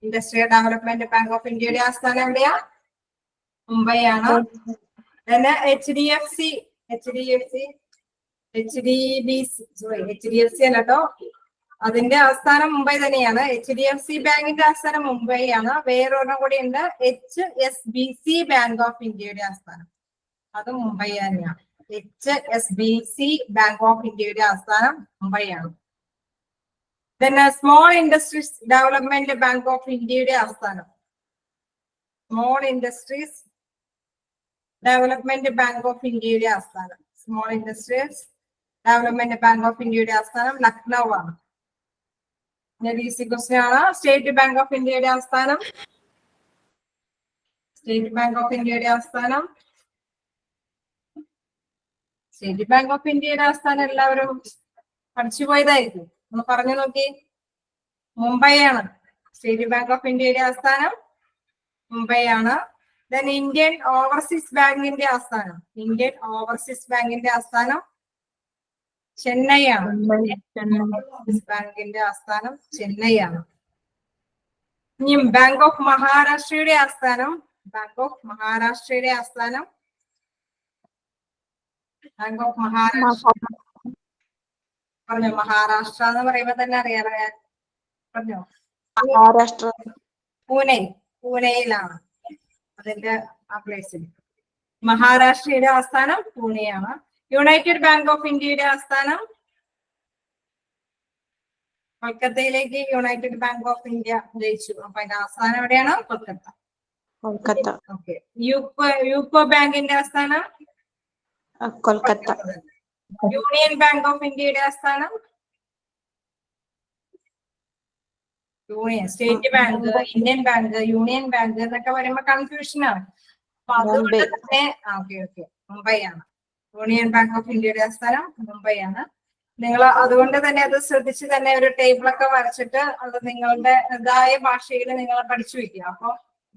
ഇൻഡസ്ട്രിയൽ ഡെവലപ്മെന്റ് ബാങ്ക് ഓഫ് ഇന്ത്യയുടെ ആസ്ഥാനം എവിടെയാ? മുംബൈ ആണ്. പിന്നെ HDFC അല്ലട്ടോ, അതിന്റെ ആസ്ഥാനം മുംബൈ തന്നെയാണ്. HDFC ബാങ്കിന്റെ ആസ്ഥാനം മുംബൈ ആണ്. വേറൊരെണ്ണം കൂടി ഉണ്ട്, HSBC ബാങ്ക് ഓഫ് ഇന്ത്യയുടെ ആസ്ഥാനം, അത് മുംബൈ തന്നെയാണ്. HSBC ബാങ്ക് ഓഫ് ഇന്ത്യയുടെ ആസ്ഥാനം മുംബൈ ആണ്. പിന്നെ small industries development bank of ഇന്ത്യയുടെ ആസ്ഥാനം. Small industries development bank of ഇന്ത്യയുടെ ആസ്ഥാനം. Small industries development bank of ഇന്ത്യയുടെ ആസ്ഥാനം ലക്നൗ ആണ്. ക്വസ്റ്റ്യൻ ആണ്. സ്റ്റേറ്റ് ബാങ്ക് ഓഫ് ഇന്ത്യയുടെ ആസ്ഥാനം. സ്റ്റേറ്റ് ബാങ്ക് ഓഫ് ഇന്ത്യയുടെ ആസ്ഥാനം. സ്റ്റേറ്റ് ബാങ്ക് ഓഫ് ഇന്ത്യയുടെ ആസ്ഥാനം എല്ലാവരും പഠിച്ചു പോയതായിരിക്കും. ഒന്ന് പറഞ്ഞു നോക്കി. മുംബൈ ആണ്. സ്റ്റേറ്റ് ബാങ്ക് ഓഫ് ഇന്ത്യയുടെ ആസ്ഥാനം മുംബൈ ആണ്. ദെൻ ഇന്ത്യൻ ഓവർസീസ് ബാങ്കിന്റെ ആസ്ഥാനം. ഇന്ത്യൻ ഓവർസീസ് ബാങ്കിന്റെ ആസ്ഥാനം ചെന്നൈ ആണ്. ഓവർസീസ് ബാങ്കിന്റെ ആസ്ഥാനം ചെന്നൈ ആണ്. ഇനി ബാങ്ക് ഓഫ് മഹാരാഷ്ട്രയുടെ ആസ്ഥാനം. ബാങ്ക് ഓഫ് മഹാരാഷ്ട്രയുടെ ആസ്ഥാനം. Bank of Maharashtra. പറഞ്ഞോ, മഹാരാഷ്ട്ര എന്ന് പറയുമ്പോ തന്നെ അറിയാലോ. പറഞ്ഞോ, മഹാരാഷ്ട്ര. പൂനെയിലാണ് അതിന്റെ ആ പ്ലേസിൽ. മഹാരാഷ്ട്രയുടെ ആസ്ഥാനം പൂനെയാണ്. യുണൈറ്റഡ് ബാങ്ക് ഓഫ് ഇന്ത്യയുടെ ആസ്ഥാനം കൊൽക്കത്തയിലേക്ക് യുണൈറ്റഡ് ബാങ്ക് ഓഫ് ഇന്ത്യ ജയിച്ചു. അപ്പൊ അതിന്റെ ആസ്ഥാനം എവിടെയാണ്? കൊൽക്കത്ത. ഓക്കെ. യൂക്കോ ബാങ്കിന്റെ ആസ്ഥാനം കൊൽക്കത്ത. യൂണിയൻ ബാങ്ക് ഓഫ് ഇന്ത്യയുടെ ആസ്ഥാനം union. State bank, Indian bank, union bank എന്നൊക്കെ പറയുമ്പോ കൺഫ്യൂഷനാണ്. അപ്പൊ അതുകൊണ്ട് തന്നെ മുംബൈ ആണ്. യൂണിയൻ ബാങ്ക് ഓഫ് ഇന്ത്യയുടെ ആസ്ഥാനം മുംബൈ ആണ്. നിങ്ങൾ അതുകൊണ്ട് തന്നെ അത് ശ്രദ്ധിച്ച് തന്നെ ഒരു ടേബിളൊക്കെ വരച്ചിട്ട് അത് നിങ്ങളുടേതായ ഭാഷയിൽ നിങ്ങൾ പഠിച്ചു വെക്കുക. അപ്പൊ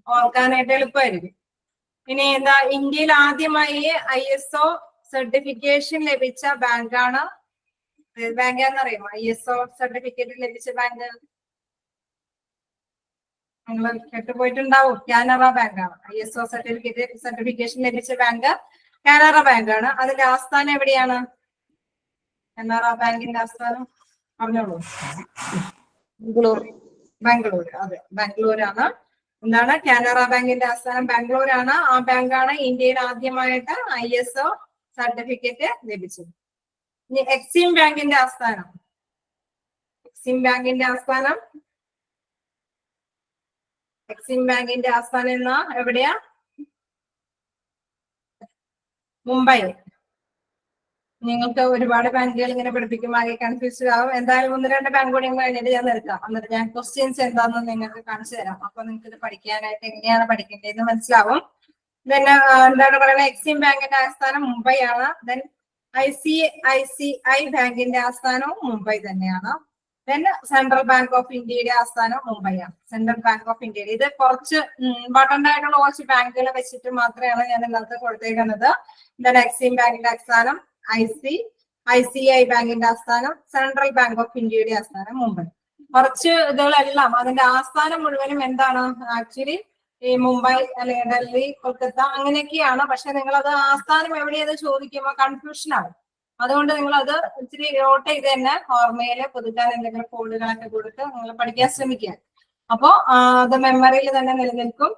ഓർക്കാനായിട്ട് എളുപ്പമായിരിക്കും. ഇനി എന്താ, ഇന്ത്യയിൽ ആദ്യമായി ISO സർട്ടിഫിക്കേഷൻ ലഭിച്ച ബാങ്കാണ്. ബാങ്കാന്നറിയുമോ? ISO സർട്ടിഫിക്കറ്റ് ലഭിച്ച ബാങ്ക് നിങ്ങൾ കേട്ടുപോയിട്ടുണ്ടാവും. കാനറ ബാങ്കാണ്. ISO സർട്ടിഫിക്കേഷൻ ലഭിച്ച ബാങ്ക് കാനറ ബാങ്കാണ്. അതിന്റെ ആസ്ഥാനം എവിടെയാണ്? കാനറ ബാങ്കിന്റെ ആസ്ഥാനം പറഞ്ഞോളൂ. ബാംഗ്ലൂർ. അതെ, ബാംഗ്ലൂരാണ്. എന്താണ്? കാനറ ബാങ്കിന്റെ ആസ്ഥാനം ബാംഗ്ലൂരാണ്. ആ ബാങ്കാണ് ഇന്ത്യയിൽ ആദ്യമായിട്ട് ISO സർട്ടിഫിക്കറ്റ് ലഭിച്ചത്. ഇനി എക്സിം ബാങ്കിന്റെ ആസ്ഥാനം. എക്സിം ബാങ്കിന്റെ ആസ്ഥാനം എന്നാ എവിടെയാ? മുംബൈ. നിങ്ങൾക്ക് ഒരുപാട് ബാങ്കുകൾ ഇങ്ങനെ പഠിപ്പിക്കുമ്പോൾ ആകെ കൺഫ്യൂസ്ഡ് ആവും. എന്തായാലും 1-2 ബാങ്ക് കൂടി കഴിഞ്ഞിട്ട് ഞാൻ നിർത്താം. എന്നിട്ട് ഞാൻ ക്വസ്റ്റ്യൻസ് എന്താണെന്ന് നിങ്ങൾക്ക് കാണിച്ചു തരാം. അപ്പൊ നിങ്ങൾക്ക് ഇത് പഠിക്കാനായിട്ട് എങ്ങനെയാണ് പഠിക്കേണ്ടതെന്ന് മനസ്സിലാവും. പിന്നെ എന്താണ് പറയുന്നത്, എക്സിം ബാങ്കിന്റെ ആസ്ഥാനം മുംബൈ ആണ്. ദെൻ ICICI ബാങ്കിന്റെ ആസ്ഥാനവും മുംബൈ തന്നെയാണ്. ദെൻ സെൻട്രൽ ബാങ്ക് ഓഫ് ഇന്ത്യയുടെ ആസ്ഥാനം മുംബൈയാണ്. സെൻട്രൽ ബാങ്ക് ഓഫ് ഇന്ത്യയുടെ ഇത് കുറച്ച് ഇമ്പോർട്ടന്റ് ആയിട്ടുള്ള കുറച്ച് ബാങ്കുകൾ വെച്ചിട്ട് മാത്രമാണ് ഞാൻ ഇന്നത്തെ കൊടുത്തേക്കുന്നത്. ദെൻ എക്സിം ബാങ്കിന്റെ ആസ്ഥാനം ICICI ബാങ്കിന്റെ ആസ്ഥാനം, സെൻട്രൽ ബാങ്ക് ഓഫ് ഇന്ത്യയുടെ ആസ്ഥാനം മുംബൈ. കുറച്ച് ഇതുകളെല്ലാം അതിന്റെ ആസ്ഥാനം മുഴുവനും എന്താണ് ആക്ച്വലി ഈ മുംബൈ അല്ലെങ്കിൽ ഡൽഹി, കൊൽക്കത്ത അങ്ങനെയൊക്കെയാണ്. പക്ഷെ നിങ്ങൾ അത് ആസ്ഥാനം എവിടെയെന്ന് ചോദിക്കുമ്പോൾ കൺഫ്യൂഷൻ ആവും. അതുകൊണ്ട് നിങ്ങൾ അത് ഇച്ചിരി നോട്ട് ചെയ്ത് തന്നെ ഓർമ്മയില് പുതുക്കാൻ എന്തെങ്കിലും കോഡുകളൊക്കെ കൊടുത്ത് നിങ്ങൾ പഠിക്കാൻ ശ്രമിക്കുക. അപ്പോ അത് മെമ്മറിയിൽ തന്നെ നിലനിൽക്കും.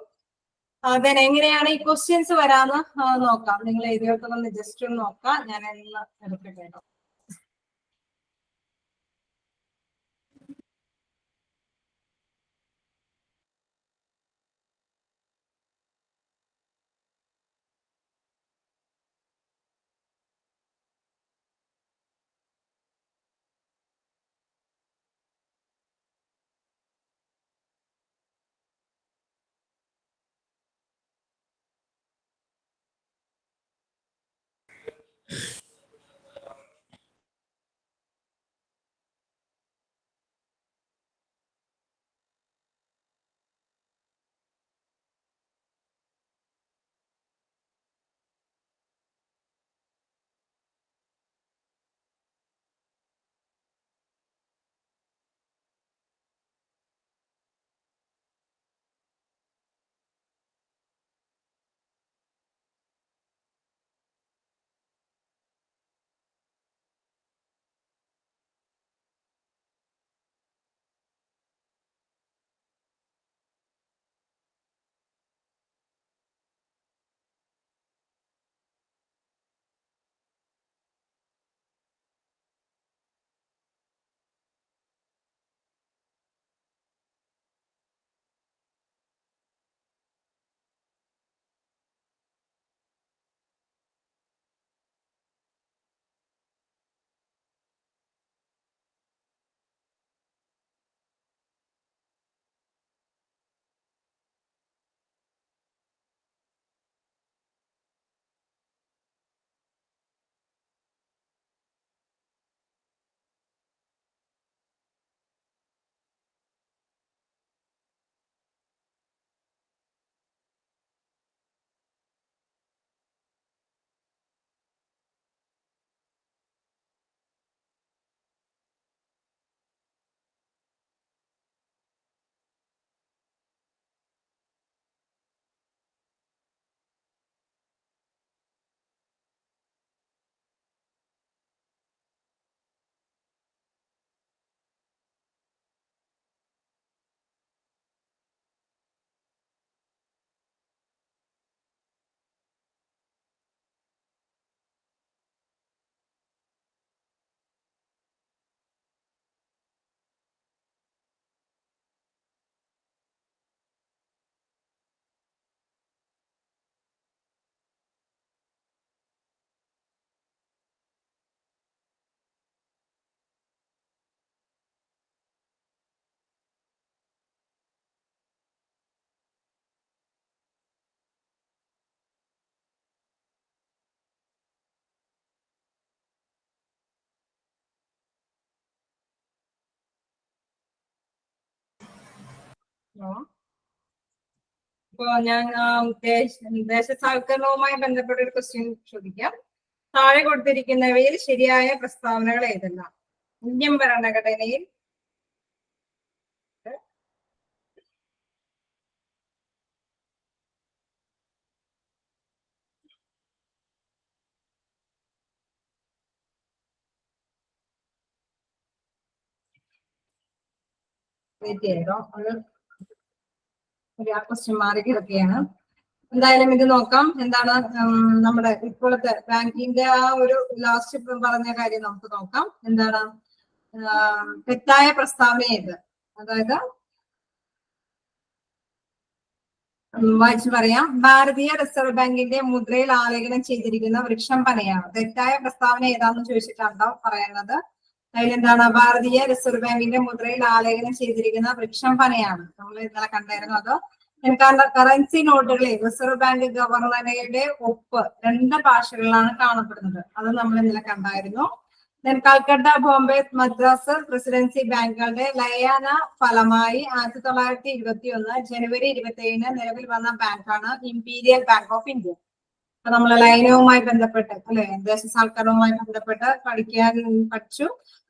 then എങ്ങനെയാണ് ഈ ക്വസ്റ്റ്യൻസ് വരാന്ന് നോക്കാം. നിങ്ങൾ എഴുതിയോട്ടൊന്ന് ജസ്റ്റ് ഒന്ന് നോക്കാം. ഞാൻ എന്ന് എടുക്കട്ടെ. ഇപ്പൊ ഞാൻ ദേശസാൽക്കരണവുമായി ബന്ധപ്പെട്ട ഒരു ക്വസ്റ്റ്യൻ ചോദിക്കാം. താഴെ കൊടുത്തിരിക്കുന്നവയിൽ ശരിയായ പ്രസ്താവനകൾ ഏതെല്ലാം? ഇന്ത്യൻ ഭരണഘടനയിൽ ക്വസ്റ്റ്യൻ മാറി കിടക്കുകയാണ്. എന്തായാലും ഇത് നോക്കാം. എന്താണ് നമ്മുടെ ഇപ്പോഴത്തെ ബാങ്കിന്റെ ആ ഒരു ലാസ്റ്റ് പറഞ്ഞ കാര്യം നമുക്ക് നോക്കാം. എന്താണ് തെറ്റായ പ്രസ്താവന ഏത്? അതായത് വായിച്ചു പറയാം. ഭാരതീയ റിസർവ് ബാങ്കിന്റെ മുദ്രയിൽ ആലേഖനം ചെയ്തിരിക്കുന്ന വൃക്ഷം പനയാണ്. തെറ്റായ പ്രസ്താവന ഏതാന്ന് ചോദിച്ചിട്ടാണ് പറയുന്നത്. അതിലെന്താണ് ഭാരതീയ റിസർവ് ബാങ്കിന്റെ മുദ്രയിൽ ആലേഖനം ചെയ്തിരിക്കുന്ന വൃക്ഷം പനയാണ്. നമ്മൾ ഇന്നലെ കണ്ടായിരുന്നു. അത് കറൻസി നോട്ടുകളിൽ റിസർവ് ബാങ്ക് ഗവർണറുടെ ഒപ്പ് 2 ഭാഷകളിലാണ് കാണപ്പെടുന്നത്. അത് നമ്മൾ ഇന്നലെ കണ്ടായിരുന്നു. കൽക്കട്ട, ബോംബെ, മദ്രാസ് പ്രസിഡൻസി ബാങ്കുകളുടെ ലയന ഫലമായി 1921 ജനുവരി 27 നിലവിൽ വന്ന ബാങ്കാണ് ഇംപീരിയൽ ബാങ്ക് ഓഫ് ഇന്ത്യ. അപ്പൊ നമ്മൾ ലയനവുമായി ബന്ധപ്പെട്ട് അല്ലെ ദേശസാൽക്കരണവുമായി ബന്ധപ്പെട്ട് പഠിച്ചു.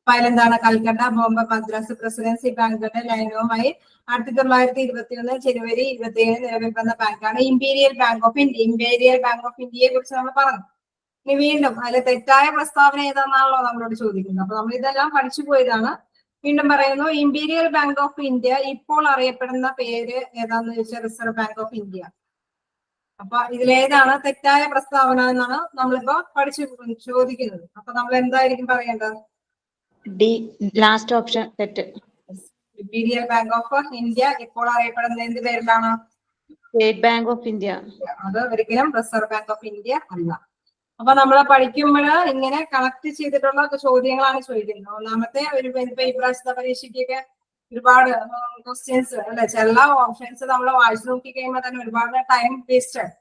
ഫയൽ എന്താണ്? കൽക്കട്ട, ബോംബെ, മദ്രാസ് പ്രസിഡൻസി ബാങ്കുകളുടെ ലയനവുമായി 1921 ജനുവരി 27 നിലവിൽ വന്ന ബാങ്കാണ് imperial bank of India. Imperial bank of ഇന്ത്യയെ കുറിച്ച് നമ്മൾ പറഞ്ഞു. ഇനി വീണ്ടും അതിൽ തെറ്റായ പ്രസ്താവന ഏതാണെന്നാണല്ലോ നമ്മളോട് ചോദിക്കുന്നത്. അപ്പൊ നമ്മൾ ഇതെല്ലാം പഠിച്ചു പോയതാണ്. വീണ്ടും പറയുന്നു, ഇമ്പീരിയൽ ബാങ്ക് ഓഫ് ഇന്ത്യ ഇപ്പോൾ അറിയപ്പെടുന്ന പേര് ഏതാന്ന് ചോദിച്ചാൽ റിസർവ് ബാങ്ക് ഓഫ് ഇന്ത്യ. അപ്പൊ ഇതിലേതാണ് തെറ്റായ പ്രസ്താവന എന്നാണ് നമ്മളിപ്പോ പഠിച്ചു ചോദിക്കുന്നത്. അപ്പൊ നമ്മൾ എന്തായിരിക്കും പറയേണ്ടത്? ഡി, ലാസ്റ്റ് ഓപ്ഷൻ തെറ്റ്. ഇമ്പീരിയൽ ബാങ്ക് ഓഫ് ഇന്ത്യ ഇപ്പോൾ അറിയപ്പെടുന്ന എന്ത് പേരിലാണ്? State bank of India. അത് ഒരിക്കലും റിസർവ് ബാങ്ക് ഓഫ് ഇന്ത്യ അല്ല. അപ്പൊ നമ്മളെ പഠിക്കുമ്പോൾ ഇങ്ങനെ കണക്ട് ചെയ്തിട്ടുള്ള ചോദ്യങ്ങളാണ് ചോദിക്കുന്നത്. ഒന്നാമത്തെ ഒരു ഇപ്രാവശ്യത്തെ പരീക്ഷയ്ക്കൊക്കെ ഒരുപാട് ക്വസ്റ്റ്യൻസ് അല്ലെ, ചില ഓപ്ഷൻസ് നമ്മൾ വായിച്ചു നോക്കി കഴിയുമ്പോൾ തന്നെ ഒരുപാട് ടൈം വേസ്റ്റ് ആണ്.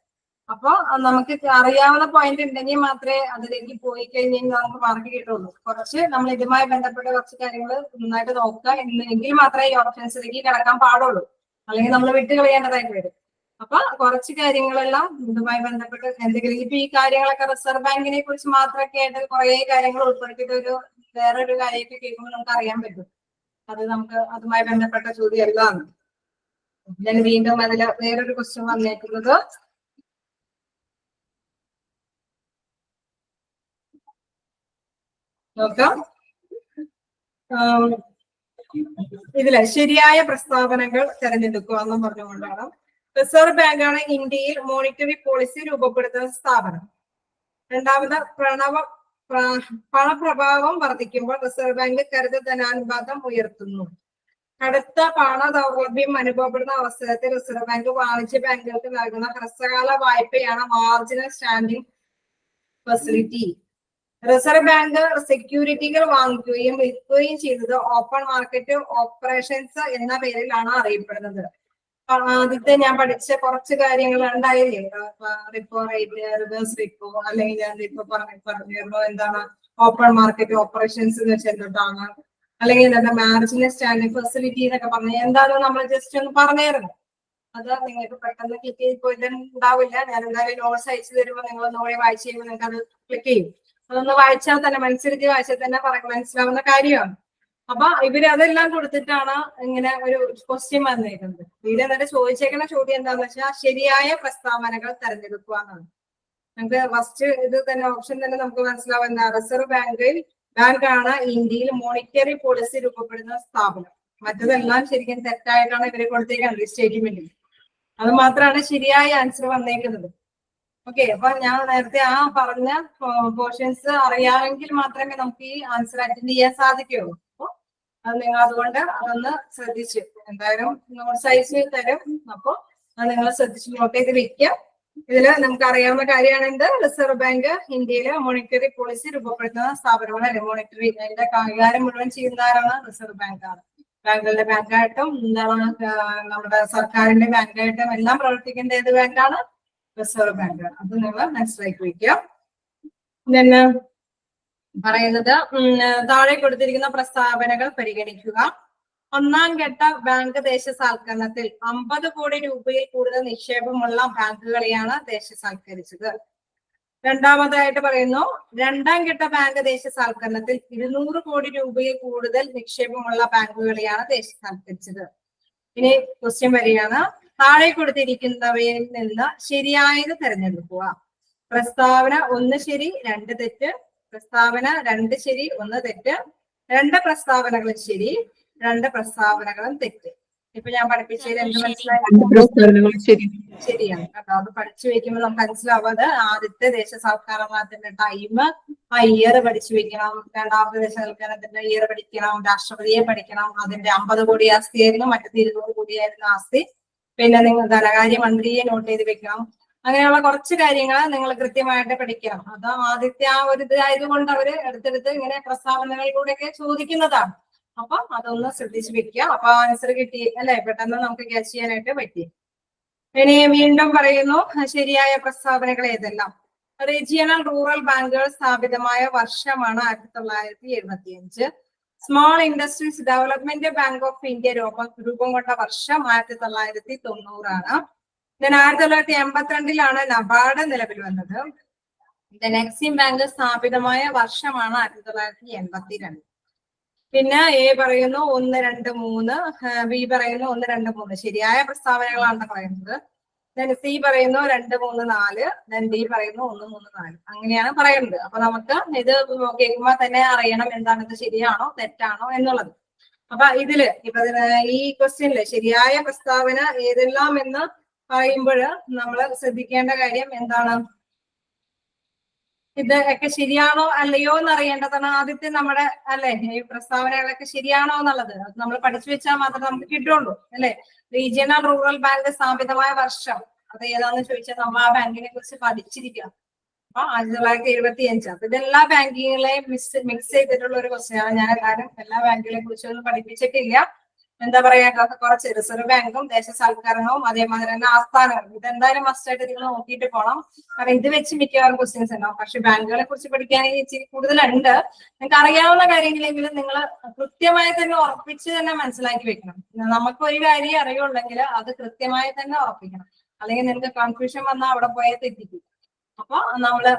അപ്പൊ നമുക്ക് അറിയാവുന്ന പോയിന്റ് ഉണ്ടെങ്കിൽ മാത്രമേ അതിലേക്ക് പോയി കഴിഞ്ഞാൽ നമുക്ക് മാർക്ക് കിട്ടുള്ളൂ. കുറച്ച് നമ്മൾ ഇതുമായി ബന്ധപ്പെട്ട കുറച്ച് കാര്യങ്ങൾ നന്നായിട്ട് നോക്കുക എങ്കിൽ മാത്രമേ ഈ ഓപ്ഷൻസിലേക്ക് കിടക്കാൻ പാടുള്ളൂ. അല്ലെങ്കിൽ നമ്മൾ വിട്ട് കളയേണ്ടതായിട്ട് വരും. അപ്പൊ കുറച്ച് കാര്യങ്ങളെല്ലാം ഇതുമായി ബന്ധപ്പെട്ട് എന്തെങ്കിലും ഇപ്പൊ ഈ കാര്യങ്ങളൊക്കെ റിസർവ് ബാങ്കിനെ കുറിച്ച് മാത്രമൊക്കെ ആയിട്ട് കുറെ കാര്യങ്ങൾ ഉൾപ്പെടുത്തിയിട്ട് വേറൊരു കാര്യമൊക്കെ കേൾക്കുമ്പോൾ നമുക്ക് അറിയാൻ പറ്റും. അത് നമുക്ക് അതുമായി ബന്ധപ്പെട്ട ചോദ്യം എല്ലാം. ഞാൻ വീണ്ടും അതിൽ വേറൊരു ക്വസ്റ്റ്യൻ വന്നേക്കുന്നത്, നോക്കാം. ഇതിലെ ശരിയായ പ്രസ്താവനകൾ തിരഞ്ഞെടുക്കുക എന്നും പറഞ്ഞുകൊണ്ടാണ്. റിസർവ് ബാങ്കാണ് ഇന്ത്യയിൽ മോണിറ്ററി പോളിസി രൂപപ്പെടുത്തുന്ന സ്ഥാപനം. രണ്ടാമത്, പണപ്രഭാവം വർദ്ധിക്കുമ്പോൾ റിസർവ് ബാങ്ക് കരുതൽ ധനാനുപാതം ഉയർത്തുന്നു. കടുത്ത പണ ദൗർലഭ്യം അനുഭവപ്പെടുന്ന അവസരത്തിൽ റിസർവ് ബാങ്ക് വാണിജ്യ ബാങ്കുകൾക്ക് നൽകുന്ന ഹ്രസ്വകാല വായ്പയാണ് marginal standing facility. Reserve bank സെക്യൂരിറ്റികൾ വാങ്ങിക്കുകയും വിൽക്കുകയും ചെയ്തത് ഓപ്പൺ മാർക്കറ്റ് ഓപ്പറേഷൻസ് എന്ന പേരിലാണ് അറിയപ്പെടുന്നത്. ആദ്യത്തെ ഞാൻ പഠിച്ച കുറച്ച് കാര്യങ്ങൾ ഉണ്ടായില്ലേ, റിപ്പോ റേറ്റ്, റിവേഴ്സ് റിപ്പോ, അല്ലെങ്കിൽ ഞാൻ ഇപ്പൊ പറഞ്ഞിരുന്നു എന്താണ് ഓപ്പൺ മാർക്കറ്റ് ഓപ്പറേഷൻസ് എന്ന് വെച്ചാൽ എന്താണ്, അല്ലെങ്കിൽ എന്താ മാർജിനൽ സ്റ്റാൻഡിംഗ് ഫെസിലിറ്റി എന്നൊക്കെ പറഞ്ഞു. എന്താണെന്ന് നമ്മൾ ജസ്റ്റ് ഒന്ന് പറഞ്ഞായിരുന്നു. അത് നിങ്ങൾക്ക് പെട്ടെന്ന് ക്ലിക്ക് ചെയ്ത് പോയിട്ടുണ്ടാവില്ല. ഞാൻ എന്തായാലും നോട്ട്സ് അയച്ചു തരുമ്പോൾ നിങ്ങൾ ഒന്നുകൂടി വായിച്ചു കഴിയുമ്പോൾ നിങ്ങൾക്ക് അത് ക്ലിക്ക് ചെയ്യും. അതൊന്ന് വായിച്ചാൽ തന്നെ മനസ്സിരുത്തി വായിച്ചാൽ തന്നെ മനസ്സിലാവുന്ന കാര്യമാണ്. അപ്പൊ ഇവര് അതെല്ലാം കൊടുത്തിട്ടാണ് ഇങ്ങനെ ഒരു ക്വസ്റ്റ്യൻ വന്നേക്കുന്നത്. ഇവിടെ എന്നിട്ട് ചോദിച്ചേക്കുന്ന ചോദ്യം എന്താന്ന് വെച്ചാൽ ശരിയായ പ്രസ്താവനകൾ തെരഞ്ഞെടുക്കുക എന്നാണ്. നമുക്ക് ഫസ്റ്റ് ഇത് തന്നെ ഓപ്ഷൻ തന്നെ നമുക്ക് മനസ്സിലാവുന്ന റിസർവ് ബാങ്കാണ് ഇന്ത്യയിൽ മോണിറ്ററി പോളിസി രൂപപ്പെടുന്ന സ്ഥാപനം. മറ്റതെല്ലാം ശരിക്കും തെറ്റായിട്ടാണ് ഇവര് കൊടുത്തേക്കുന്നത് സ്റ്റേറ്റ്മെന്റിൽ. അത് മാത്രമാണ് ശരിയായ ആൻസർ വന്നേക്കുന്നത്. ഓക്കെ, അപ്പൊ ഞാൻ നേരത്തെ ആ പറഞ്ഞ പോർഷൻസ് അറിയാമെങ്കിൽ മാത്രമേ നമുക്ക് ഈ ആൻസർ അറ്റൻഡ് ചെയ്യാൻ സാധിക്കുകയുള്ളൂ. അത് നിങ്ങൾ അതുകൊണ്ട് അതൊന്ന് ശ്രദ്ധിച്ചു, എന്തായാലും നോട്ട്സ് അയച്ചു തരും. അപ്പൊ അത് നിങ്ങൾ ശ്രദ്ധിച്ച് നോട്ട് ചെയ്ത് വെക്കുക. ഇതില് നമുക്ക് അറിയാവുന്ന കാര്യമാണ് എന്ത്, റിസർവ് ബാങ്ക് ഇന്ത്യയിലെ മോണിറ്ററി പോളിസി രൂപപ്പെടുത്തുന്ന സ്ഥാപനമാണ്. അല്ലെ, മോണിറ്ററി അതിന്റെ കൈകാര്യം മുഴുവൻ ചെയ്യുന്നവരാണ് റിസർവ് ബാങ്കാണ്. ബാങ്കുകളുടെ ബാങ്കായിട്ടും എന്താണ് നമ്മുടെ സർക്കാരിന്റെ ബാങ്കായിട്ടും എല്ലാം പ്രവർത്തിക്കേണ്ട ഏത് ബാങ്കാണ്? റിസർവ് ബാങ്കാണ്. അത് നിങ്ങൾ മനസ്സിലാക്കി വയ്ക്കുക. പിന്നെ പറയുന്നത് താഴെ കൊടുത്തിരിക്കുന്ന പ്രസ്താവനകൾ പരിഗണിക്കുക. ഒന്നാം ഘട്ട ബാങ്ക് ദേശസാൽക്കരണത്തിൽ 50 കോടി രൂപയിൽ കൂടുതൽ നിക്ഷേപമുള്ള ബാങ്കുകളെയാണ് ദേശസാൽക്കരിച്ചത്. രണ്ടാമതായിട്ട് പറയുന്നു, രണ്ടാം ഘട്ട ബാങ്ക് ദേശസാൽക്കരണത്തിൽ 200 കോടി രൂപയിൽ കൂടുതൽ നിക്ഷേപമുള്ള ബാങ്കുകളെയാണ് ദേശസാൽക്കരിച്ചത്. ഇനി ക്വസ്റ്റ്യൻ വരികയാണ്, താഴെ കൊടുത്തിരിക്കുന്നവയിൽ നിന്ന് ശരിയായത് തിരഞ്ഞെടുക്കുക. പ്രസ്താവന 1 ശരി 2 തെറ്റ്, പ്രസ്താവന 2 ശരി 1 തെറ്റ്, 2 പ്രസ്താവനകളും ശരി 2 പ്രസ്താവനകളും തെറ്റ്. ഇപ്പൊ ഞാൻ പഠിപ്പിച്ചതിൽ എന്ത് മനസ്സിലായി? ശരിയാണ് കേട്ടോ. അത് പഠിച്ചു വെക്കുമ്പോൾ നമുക്ക് മനസ്സിലാവാതെ ആദ്യത്തെ ദേശസാൽക്കരണത്തിന്റെ ടൈം, ആ ഇയർ പഠിച്ചു വെക്കണം. രണ്ടാമത്തെ ദേശസാൽക്കരണത്തിന്റെ ഇയർ പഠിക്കണം. രാഷ്ട്രപതിയെ പഠിക്കണം. അതിന്റെ 50 കോടി ആസ്തിയായിരുന്നു, മറ്റത് 200 കോടിയായിരുന്നു ആസ്തി. പിന്നെ നിങ്ങൾ ധനകാര്യമന്ത്രിയെ നോട്ട് ചെയ്ത് വെക്കണം. അങ്ങനെയുള്ള കുറച്ച് കാര്യങ്ങൾ നിങ്ങൾ കൃത്യമായിട്ട് പഠിക്കണം. അത് ആദ്യത്തെ ആ ഒരു ഇതായതുകൊണ്ട് അവര് എടുത്തെടുത്ത് ഇങ്ങനെ പ്രസ്താവനകളിലൂടെയൊക്കെ ചോദിക്കുന്നതാണ്. അപ്പൊ അതൊന്ന് ശ്രദ്ധിച്ച് വെക്കുക. അപ്പൊ ആൻസർ കിട്ടി അല്ലെ, പെട്ടെന്ന് നമുക്ക് ക്യാച്ച് ചെയ്യാനായിട്ട് പറ്റി. ഇനി വീണ്ടും പറയുന്നു, ശരിയായ പ്രസ്താവനകൾ ഏതെല്ലാം? റീജിയണൽ റൂറൽ ബാങ്കുകൾ സ്ഥാപിതമായ വർഷമാണ് 1975. Small industries development bank of India രൂപം കൊണ്ട വർഷം 1990 പിന്നെ 1982 നബാർഡ് നിലവിൽ വന്നത്. എക്സിം ബാങ്ക് സ്ഥാപിതമായ വർഷമാണ് 1982. പിന്നെ എ പറയുന്നു 1, 2, 3, ബി പറയുന്നു 1, 2, 3 ശരിയായ പ്രസ്താവനകളാണ് പറയുന്നത്. ദെൻ സി പറയുന്നു 2, 3, 4, ദെൻ ഡി പറയുന്നു 1, 3, 4 അങ്ങനെയാണ് പറയുന്നത്. അപ്പൊ നമുക്ക് ഇത് കേൾക്കുമ്പോൾ തന്നെ അറിയണം എന്താണ് ഇത് ശരിയാണോ തെറ്റാണോ എന്നുള്ളത്. അപ്പൊ ഇപ്പൊ ഈ ക്വസ്റ്റ്യനില് ശരിയായ പ്രസ്താവന ഏതെല്ലാം എന്ന് പറയുമ്പോൾ നമ്മൾ ശ്രദ്ധിക്കേണ്ട കാര്യം എന്താണ്, ഇത് ഒക്കെ ശരിയാണോ അല്ലയോ എന്ന് അറിയേണ്ടതാണ് ആദ്യത്തെ നമ്മുടെ അല്ലെ ഈ പ്രസ്താവനകളൊക്കെ ശരിയാണോ എന്നുള്ളത് നമ്മൾ പഠിച്ചു വെച്ചാൽ മാത്രമേ നമുക്ക് കിട്ടുള്ളൂ അല്ലെ. റീജിയണൽ റൂറൽ ബാങ്ക് സ്ഥാപിതമായ വർഷം അത് ഏതാണെന്ന് ചോദിച്ചാൽ നമ്മൾ ആ ബാങ്കിനെ കുറിച്ച് പഠിച്ചിരിക്കണം. അപ്പൊ 1975. അപ്പൊ ഇതെല്ലാ ബാങ്കിങ്ങളെയും മിക്സ് ചെയ്തിട്ടുള്ള ഒരു ക്വസ്റ്റ്യൻ ആണ്. ഞാൻ എല്ലാ ബാങ്കുകളെ കുറിച്ചൊന്നും പഠിപ്പിച്ചിട്ടില്ല. എന്താ പറയാ, കുറച്ച് റിസർവ് ബാങ്കും ദേശസാൽക്കരണവും അതേമാതിരി തന്നെ ആസ്ഥാനങ്ങളും ഇതെന്തായാലും മസ്റ്റായിട്ട് നിങ്ങൾ നോക്കിയിട്ട് പോകണം. കാരണം ഇത് വെച്ച് മിക്കവാറും ക്വസ്റ്റ്യൻസ് ഉണ്ടാവും. പക്ഷെ ബാങ്കുകളെ കുറിച്ച് പഠിക്കാനെങ്കിൽ ഇച്ചിരി കൂടുതലുണ്ട്. നിങ്ങൾക്ക് അറിയാവുന്ന കാര്യങ്ങളെങ്കിലും നിങ്ങൾ കൃത്യമായി തന്നെ ഉറപ്പിച്ച് തന്നെ മനസ്സിലാക്കി വെക്കണം. നമുക്ക് ഒരു കാര്യം അറിയുള്ളെങ്കിൽ അത് കൃത്യമായി തന്നെ ഉറപ്പിക്കണം. അല്ലെങ്കിൽ നിങ്ങൾക്ക് കൺഫ്യൂഷൻ വന്നാൽ അവിടെ പോയാൽ തെറ്റിക്കും. അപ്പൊ നമ്മള്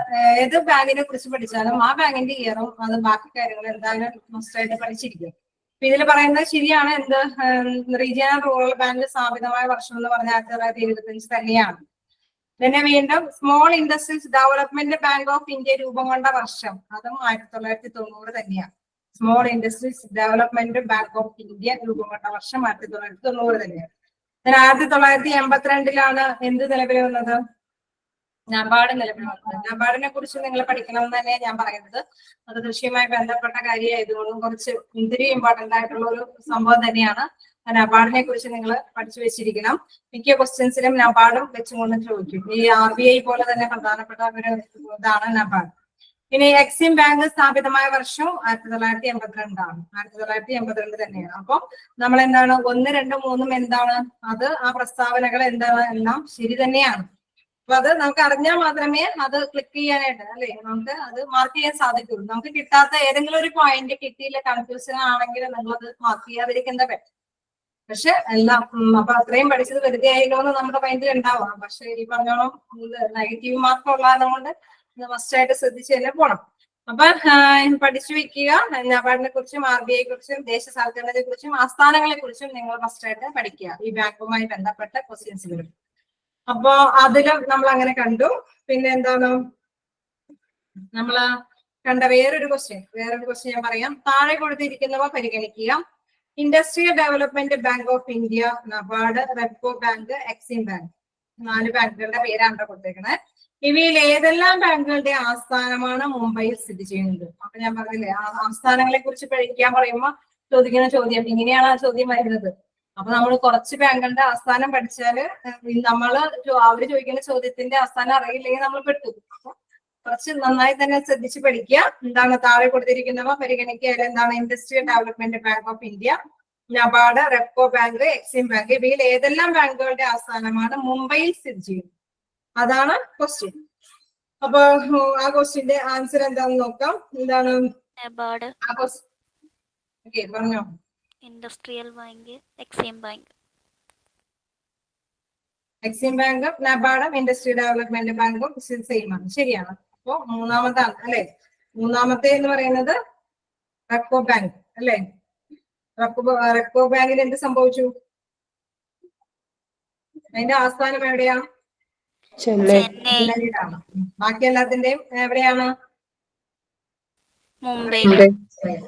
ഏത് ബാങ്കിനെ കുറിച്ച് പഠിച്ചാലും ആ ബാങ്കിന്റെ ഇയറും അത് ബാക്കി കാര്യങ്ങൾ എന്തായാലും മസ്റ്റായിട്ട് പഠിച്ചിരിക്കും. അപ്പൊ ഇതിൽ പറയുന്നത് ശരിയാണ്. എന്ത് റീജിയണൽ റൂറൽ ബാങ്ക് സ്ഥാപിതമായ വർഷം എന്ന് പറഞ്ഞാൽ 1975 തന്നെയാണ്. പിന്നെ വീണ്ടും small industries development bank of India രൂപം കൊണ്ട വർഷം അതും 1990 തന്നെയാണ്. Small industries development bank of India രൂപം കൊണ്ട വർഷം 1990 തന്നെയാണ്. 1982 എന്ത് നിലവിൽ വന്നത്? നബാർഡ് നിലവിൽ വന്നത്. നബാർഡിനെ കുറിച്ച് നിങ്ങൾ പഠിക്കണം എന്ന് തന്നെ ഞാൻ പറയുന്നത്. അത് കൃഷിയുമായി ബന്ധപ്പെട്ട കാര്യമായതുകൊണ്ടും കുറച്ച് ഒത്തിരി ഇമ്പോർട്ടന്റ് ആയിട്ടുള്ള ഒരു സംഭവം തന്നെയാണ്. നബാർഡിനെ കുറിച്ച് നിങ്ങൾ പഠിച്ചു വെച്ചിരിക്കണം. മിക്ക ക്വസ്റ്റ്യൻസിലും നബാർഡും വെച്ചുകൊണ്ട് ചോദിക്കും. ഈ RBI പോലെ തന്നെ പ്രധാനപ്പെട്ട ഒരു ഇതാണ് നബാർഡ്. ഇനി എക്സിം ബാങ്ക് സ്ഥാപിതമായ വർഷം 1982 ആണ്. 1982 തന്നെയാണ്. അപ്പൊ നമ്മൾ എന്താണ് 1, 2, 3 എന്താണ് അത് ആ പ്രസ്താവനകൾ എന്താണ് എല്ലാം ശരി തന്നെയാണ്. അപ്പൊ അത് നമുക്ക് അറിഞ്ഞാൽ മാത്രമേ അത് ക്ലിക്ക് ചെയ്യാനായിട്ട് അല്ലെ നമുക്ക് അത് മാർക്ക് ചെയ്യാൻ സാധിക്കുള്ളൂ. നമുക്ക് കിട്ടാത്ത ഏതെങ്കിലും ഒരു പോയിന്റ് കിട്ടിയില്ല, കൺഫ്യൂഷൻ ആണെങ്കിൽ നമ്മളത് മാർക്ക് ചെയ്യാതിരിക്കുന്ന പറ്റും. പക്ഷെ എല്ലാം അപ്പൊ അത്രയും പഠിച്ചത് വെറുതെ ആയില്ലോ എന്ന് നമ്മുടെ മൈൻഡിൽ ഉണ്ടാവാം. പക്ഷെ ഈ പറഞ്ഞോളം നെഗറ്റീവ് മാർക്ക് ഉള്ളതുകൊണ്ട് മസ്റ്റായിട്ട് ശ്രദ്ധിച്ച് തന്നെ പോണം. അപ്പൊ പഠിച്ചു വെക്കുക. നബാർഡിനെ കുറിച്ചും RBI കുറിച്ചും ദേശസാൽക്കരണത്തെ കുറിച്ചും ആസ്ഥാനങ്ങളെ കുറിച്ചും നിങ്ങൾ മസ്റ്റായിട്ട് പഠിക്കുക ഈ ബാങ്കുമായി ബന്ധപ്പെട്ട ക്വസ്റ്റ്യൻസുകൾ. അപ്പോ അതിലും നമ്മൾ അങ്ങനെ കണ്ടു. പിന്നെ എന്താണ് നമ്മള് കണ്ട വേറൊരു ക്വസ്റ്റ്യൻ ഞാൻ പറയാം. താഴെ കൊടുത്തിരിക്കുന്നവ പരിഗണിക്കുക. Industrial development bank of India, NABARD, Repco bank, Exim bank 4 ബാങ്കുകളുടെ പേരാണ് കൊടുത്തേക്കുന്നത്. ഇവയിൽ ഏതെല്ലാം ബാങ്കുകളുടെ ആസ്ഥാനമാണ് മുംബൈയിൽ സ്ഥിതി ചെയ്യുന്നത്? അപ്പൊ ഞാൻ പറഞ്ഞില്ലേ ആസ്ഥാനങ്ങളെ കുറിച്ച് പഠിക്കാൻ പറയുമ്പോൾ ചോദിക്കുന്ന ചോദ്യം ഇങ്ങനെയാണ് ആ ചോദ്യം വരുന്നത്. അപ്പൊ നമ്മൾ കുറച്ച് ബാങ്കുകളുടെ ആസ്ഥാനം പഠിച്ചാല് അവര് ചോദിക്കുന്ന ചോദ്യത്തിന്റെ ആസ്ഥാനം അറിയില്ലെങ്കിൽ നമ്മൾ പെട്ടു. കുറച്ച് നന്നായി തന്നെ ശ്രദ്ധിച്ച് പഠിക്കുക. എന്താണ് താഴെ കൊടുത്തിരിക്കുന്നവ പരിഗണിക്കുക. എന്താണ് industrial development bank of India, NABARD, Repco bank, Exim bank ഇവയിൽ ഏതെല്ലാം ബാങ്കുകളുടെ ആസ്ഥാനമാണ് മുംബൈയിൽ സ്ഥിതി ചെയ്യുന്നത്? അതാണ് ക്വസ്റ്റ്യൻ. അപ്പൊ ആ ക്വസ്റ്റ്യന്റെ ആൻസർ എന്താണെന്ന് നോക്കാം. എന്താണ് ആ ക്വസ്റ്റ്യൻ? ഓക്കെ പറഞ്ഞോ. Industrial bank, Exim bank. Exim ബാങ്കും നബാർഡും ഇൻഡസ്ട്രിയൽ ഡെവലപ്മെന്റ് ബാങ്കും സെയിം ആണ്. ശരിയാണ്. അപ്പോ മൂന്നാമതാണ് അല്ലെ. മൂന്നാമത്തെ എന്ന് പറയുന്നത് റെപ്കോ ബാങ്ക് അല്ലെ. റെപ്കോ ബാങ്കിൽ എന്ത് സംഭവിച്ചു? അതിന്റെ ആസ്ഥാനം എവിടെയാ? ചെന്നൈയിലാണ്. ബാക്കി എല്ലാത്തിന്റെയും എവിടെയാണ്? മുംബൈ.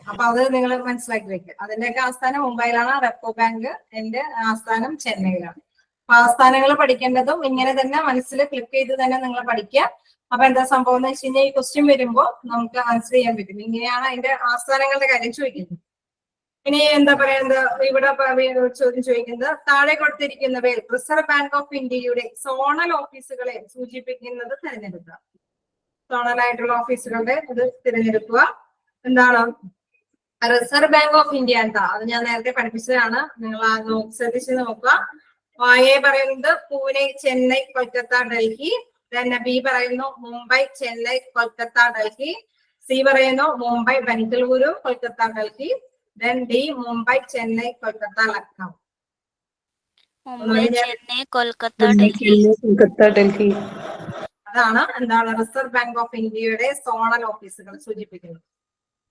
അപ്പൊ അത് നിങ്ങൾ മനസ്സിലാക്കി വെക്കുക. അതിന്റെയൊക്കെ ആസ്ഥാനം മുംബൈയിലാണ്. റെപ്കോ ബാങ്ക് എന്റെ ആസ്ഥാനം ചെന്നൈയിലാണ്. അപ്പൊ ആസ്ഥാനങ്ങൾ പഠിക്കേണ്ടതും ഇങ്ങനെ തന്നെ മനസ്സിൽ ക്ലിക്ക് ചെയ്ത് തന്നെ നിങ്ങൾ പഠിക്കുക. അപ്പൊ എന്താ സംഭവം എന്ന് വെച്ച് കഴിഞ്ഞാൽ ഈ ക്വസ്റ്റ്യൻ വരുമ്പോൾ നമുക്ക് ആൻസർ ചെയ്യാൻ പറ്റും. ഇങ്ങനെയാണ് അതിന്റെ ആസ്ഥാനങ്ങളുടെ കാര്യം ചോദിക്കുന്നത്. ഇനി എന്താ പറയുന്നത് ഇവിടെ ചോദ്യം ചോദിക്കുന്നത് താഴെ കൊടുത്തിരിക്കുന്നവയിൽ റിസർവ് ബാങ്ക് ഓഫ് ഇന്ത്യയുടെ സോണൽ ഓഫീസുകളെ സൂചിപ്പിക്കുന്നത് തിരഞ്ഞെടുക്കുക. സോണലായിട്ടുള്ള ഓഫീസുകളുടെ ഇത് തിരഞ്ഞെടുക്കുക. എന്താണ് റിസർവ് ബാങ്ക് ഓഫ് ഇന്ത്യ എന്താ? അത് ഞാൻ നേരത്തെ പഠിപ്പിച്ചതാണ്. നിങ്ങൾ ആ ശ്രദ്ധിച്ച് നോക്കുക. എ പറയുന്നത് പൂനെ, ചെന്നൈ, കൊൽക്കത്ത, ഡൽഹി. ബി പറയുന്നു മുംബൈ, ചെന്നൈ, കൊൽക്കത്ത, ഡൽഹി. സി പറയുന്നു മുംബൈ, ബംഗളൂരു, കൊൽക്കത്ത, ഡൽഹി. ഡി മുംബൈ, ചെന്നൈ, കൊൽക്കത്ത, ലക്നൗ. മുംബൈ, ചെന്നൈ, കൊൽക്കത്ത, ഡൽഹി. അതാണ് എന്താണ് റിസർവ് ബാങ്ക് ഓഫ് ഇന്ത്യയുടെ സോണൽ ഓഫീസുകൾ സൂചിപ്പിക്കുന്നത്.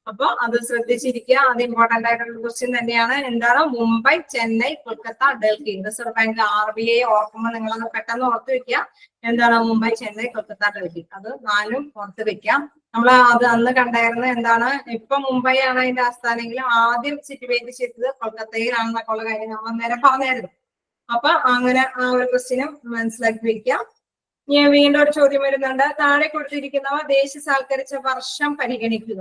അപ്പൊ അത് ശ്രദ്ധിച്ചിരിക്കുക. അത് ഇമ്പോർട്ടന്റ് ആയിട്ടുള്ള ക്വസ്റ്റ്യൻ തന്നെയാണ്. എന്താണ് Mumbai, Chennai, Kolkata, Delhi. Reserve bank RBI ഓർക്കുമ്പോൾ നിങ്ങൾ അത് പെട്ടെന്ന് ഓർത്ത് വെക്കുക. എന്താണ് മുംബൈ, ചെന്നൈ, കൊൽക്കത്ത, ഡൽഹി. അത് 4ഉം ഓർത്ത് വെക്കാം. നമ്മൾ അത് അന്ന് കണ്ടായിരുന്നു. എന്താണ് ഇപ്പൊ മുംബൈ ആണ് അതിന്റെ ആസ്ഥാനെങ്കിലും ആദ്യം സിറ്റുവേറ്റ് ചെയ്തത് കൊൽക്കത്തയിലാണെന്നൊക്കെ ഉള്ള കാര്യം നമ്മൾ നേരം പറഞ്ഞായിരുന്നു. അപ്പൊ അങ്ങനെ ആ ഒരു ക്വസ്റ്റ്യനും മനസ്സിലാക്കി വെക്കാം. ഞാൻ വീണ്ടും ഒരു ചോദ്യം വരുന്നുണ്ട്. താഴെ കൊടുത്തിരിക്കുന്നവ ദേശസാൽക്കരിച്ച വർഷം പരിഗണിക്കുക.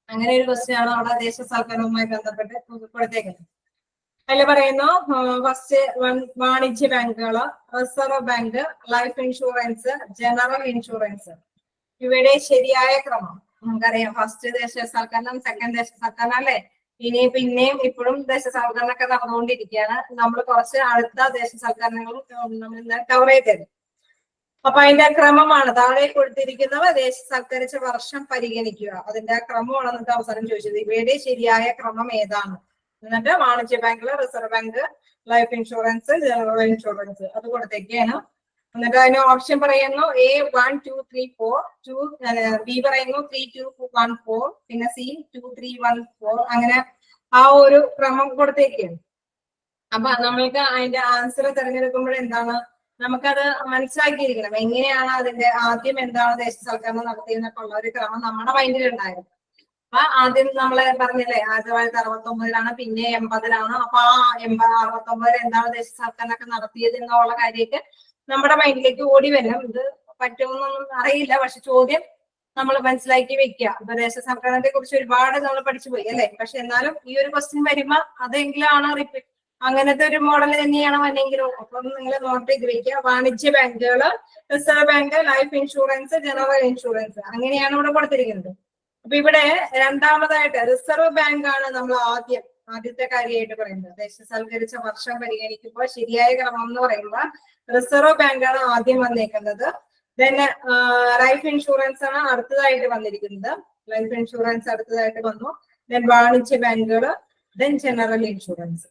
അങ്ങനെ ഒരു ക്വസ്റ്റ്യൻ ആണ് അവിടെ ദേശസാൽക്കരണവുമായി ബന്ധപ്പെട്ട് കൊടുത്തേക്കുന്നത്. അതിൽ പറയുന്നു ഫസ്റ്റ് വാണിജ്യ ബാങ്കുകൾ, reserve bank, life insurance, general insurance. ഇവയുടെ ശരിയായ ക്രമം നമുക്കറിയാം. ഫസ്റ്റ് ദേശസാൽക്കരണം, സെക്കൻഡ് ദേശസാൽക്കരണം അല്ലെ. ഇനി പിന്നെയും ഇപ്പോഴും ദേശസാൽക്കരണമൊക്കെ നടന്നുകൊണ്ടിരിക്കുകയാണ്. നമ്മൾ കുറച്ച് അടുത്ത ദേശസാൽക്കരണങ്ങളും നമ്മൾ കവർ ചെയ്തത്. അപ്പൊ അതിന്റെ ക്രമമാണ് താഴെ കൊടുത്തിരിക്കുന്നവ ദേശസാൽക്കരിച്ച വർഷം പരിഗണിക്കുക. അതിന്റെ ക്രമമാണ് എന്നിട്ട് അവസാനം ചോദിച്ചത്. ഇവയുടെ ശരിയായ ക്രമം ഏതാണ്? എന്നിട്ട് വാണിജ്യ bank, reserve bank, life insurance, general insurance അത് കൊടുത്തേക്കാണ്. എന്നിട്ട് അതിന് ഓപ്ഷൻ പറയുന്നു A 1 2 3 4, B പറയുന്നു 3 2 1 4, പിന്നെ C 2 3 1 4. അങ്ങനെ ആ ഒരു ക്രമം കൊടുത്തേക്കാണ്. അപ്പൊ നമ്മൾക്ക് അതിന്റെ ആൻസർ തിരഞ്ഞെടുക്കുമ്പോൾ എന്താണ് നമുക്കത് മനസ്സിലാക്കിയിരിക്കണം. എങ്ങനെയാണ് അതിന്റെ ആദ്യം എന്താണ് ദേശസാൽക്കരണം നടത്തിയെന്നൊക്കെ ഉള്ള ഒരു ക്രമം നമ്മുടെ മൈൻഡിൽ ഉണ്ടായിരുന്നു. അപ്പൊ ആദ്യം നമ്മള് പറഞ്ഞില്ലേ 1969 പിന്നെ 80. അപ്പൊ ആ 69 എന്താണ് ദേശസാൽക്കരണമൊക്കെ നടത്തിയത് എന്നുള്ള കാര്യമൊക്കെ നമ്മുടെ മൈൻഡിലേക്ക് ഓടി വരണം. ഇത് പറ്റുമെന്നൊന്നും അറിയില്ല, പക്ഷെ ചോദ്യം നമ്മൾ മനസ്സിലാക്കി വെക്കുക. അപ്പൊ ദേശസാൽക്കരണത്തെ കുറിച്ച് ഒരുപാട് നമ്മൾ പഠിച്ചു പോയി അല്ലെ. പക്ഷെ എന്നാലും ഈ ഒരു ക്വസ്റ്റ്യൻ വരുമ്പോ അതെങ്കിലാണ് റിപ്പീറ്റ് അങ്ങനത്തെ ഒരു മോഡൽ തന്നെയാണ് വന്നെങ്കിലും. അപ്പൊ നിങ്ങൾ നോട്ട് ചെയ്ത് വെക്കുക. വാണിജ്യ ബാങ്കുകള്, reserve bank, life insurance, general insurance അങ്ങനെയാണ് ഇവിടെ കൊടുത്തിരിക്കുന്നത്. അപ്പൊ ഇവിടെ രണ്ടാമതായിട്ട് റിസർവ് ബാങ്ക് ആണ് നമ്മൾ ആദ്യത്തെ കാര്യമായിട്ട് പറയുന്നത്. ദേശസാൽക്കരിച്ച വർഷം പരിഗണിക്കുമ്പോൾ ശരിയായ ക്രമം എന്ന് പറയുമ്പോൾ റിസർവ് ബാങ്ക് ആണ് ആദ്യം വന്നേക്കുന്നത്. ദെൻ ലൈഫ് ഇൻഷുറൻസ് ആണ് അടുത്തതായിട്ട് വന്നിരിക്കുന്നത്. ലൈഫ് ഇൻഷുറൻസ് അടുത്തതായിട്ട് വന്നു. ദെൻ വാണിജ്യ ബാങ്കുകൾ, ദെൻ ജനറൽ ഇൻഷുറൻസ്.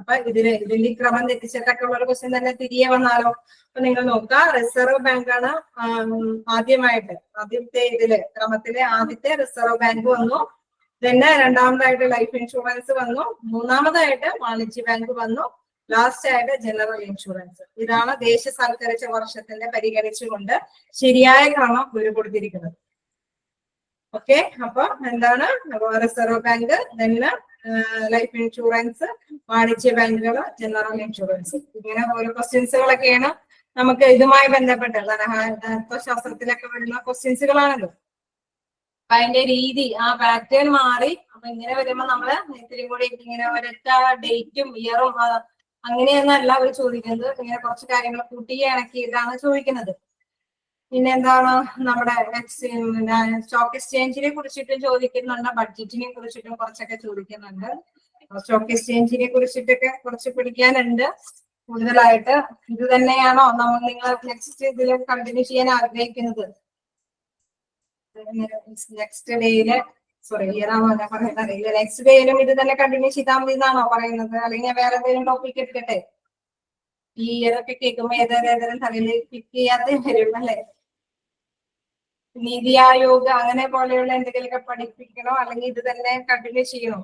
അപ്പൊ ഇതിന്റെ ക്രമം തെറ്റിച്ചിട്ടൊക്കെ ഉള്ള ഒരു ക്വസ്റ്റ്യൻ തന്നെ തിരികെ വന്നാലോ? അപ്പൊ നിങ്ങൾ നോക്കുക. റിസർവ് ബാങ്ക് ആണ് ആദ്യത്തെ ക്രമത്തിലെ ആദ്യത്തെ റിസർവ് ബാങ്ക് വന്നു. പിന്നെ രണ്ടാമതായിട്ട് ലൈഫ് ഇൻഷുറൻസ് വന്നു. മൂന്നാമതായിട്ട് വാണിജ്യ ബാങ്ക് വന്നു. ലാസ്റ്റ് ആയിട്ട് ജനറൽ ഇൻഷുറൻസ്. ഇതാണ് ദേശസാൽക്കരിച്ച വർഷത്തിന്റെ പരിഗണിച്ചുകൊണ്ട് ശരിയായ ക്രമം കൊടുത്തിരിക്കുന്നത്. ഓക്കെ. അപ്പൊ എന്താണ് reserve bank, then life insurance, വാണിജ്യ ബാങ്കുകൾ, ജനറൽ ഇൻഷുറൻസ്. ഇങ്ങനെ ഓരോ ക്വസ്റ്റ്യൻസുകളൊക്കെയാണ് നമുക്ക് ഇതുമായി ബന്ധപ്പെട്ട് തത്വശാസ്ത്രത്തിലൊക്കെ വരുന്ന ക്വസ്റ്റ്യൻസുകളാണല്ലോ. അപ്പൊ അതിന്റെ രീതി ആ പാറ്റേൺ മാറി. അപ്പൊ ഇങ്ങനെ വരുമ്പോ നമ്മള് ഇത്തിരി കൂടി ഇങ്ങനെ ഒരൊറ്റ ഡേറ്റും ഇയറും അങ്ങനെയൊന്നല്ല അവർ ചോദിക്കുന്നത്. ഇങ്ങനെ കുറച്ച് കാര്യങ്ങൾ കൂട്ടി ഇണക്കിയിട്ടാണ് ചോദിക്കുന്നത്. പിന്നെ എന്താണ് നമ്മുടെ സ്റ്റോക്ക് എക്സ്ചേഞ്ചിനെ കുറിച്ചിട്ടും ചോദിക്കുന്നുണ്ട്. ബഡ്ജറ്റിനെ കുറിച്ചിട്ടും കുറച്ചൊക്കെ ചോദിക്കുന്നുണ്ട്. സ്റ്റോക്ക് എക്സ്ചേഞ്ചിനെ കുറിച്ചിട്ടൊക്കെ കുറച്ച് പഠിക്കാനുണ്ട് കൂടുതലായിട്ട്. ഇത് തന്നെയാണോ നിങ്ങൾ നെക്സ്റ്റ് ഇതിൽ കണ്ടിന്യൂ ചെയ്യാൻ ആഗ്രഹിക്കുന്നത്? നെക്സ്റ്റ് ഡേയില് ഇയറാണോ ഞാൻ പറയുന്നത് അറിയില്ല. നെക്സ്റ്റ് ഡേയിലും ഇത് തന്നെ കണ്ടിന്യൂ ചെയ്താൽ മതി എന്നാണോ പറയുന്നത്? അല്ലെങ്കിൽ വേറെ എന്തെങ്കിലും ടോപ്പിക് എടുക്കട്ടെ? ഈ ഇയറൊക്കെ കേൾക്കുമ്പോ ഏതേതരം തലയിൽ പിക്ക് ചെയ്യാത്ത വരും അല്ലെ. നീതി ആയോഗ് അങ്ങനെ പോലെയുള്ള എന്തെങ്കിലുമൊക്കെ പഠിപ്പിക്കണോ അല്ലെങ്കിൽ ഇത് തന്നെ കണ്ടിന്യൂ ചെയ്യണോ?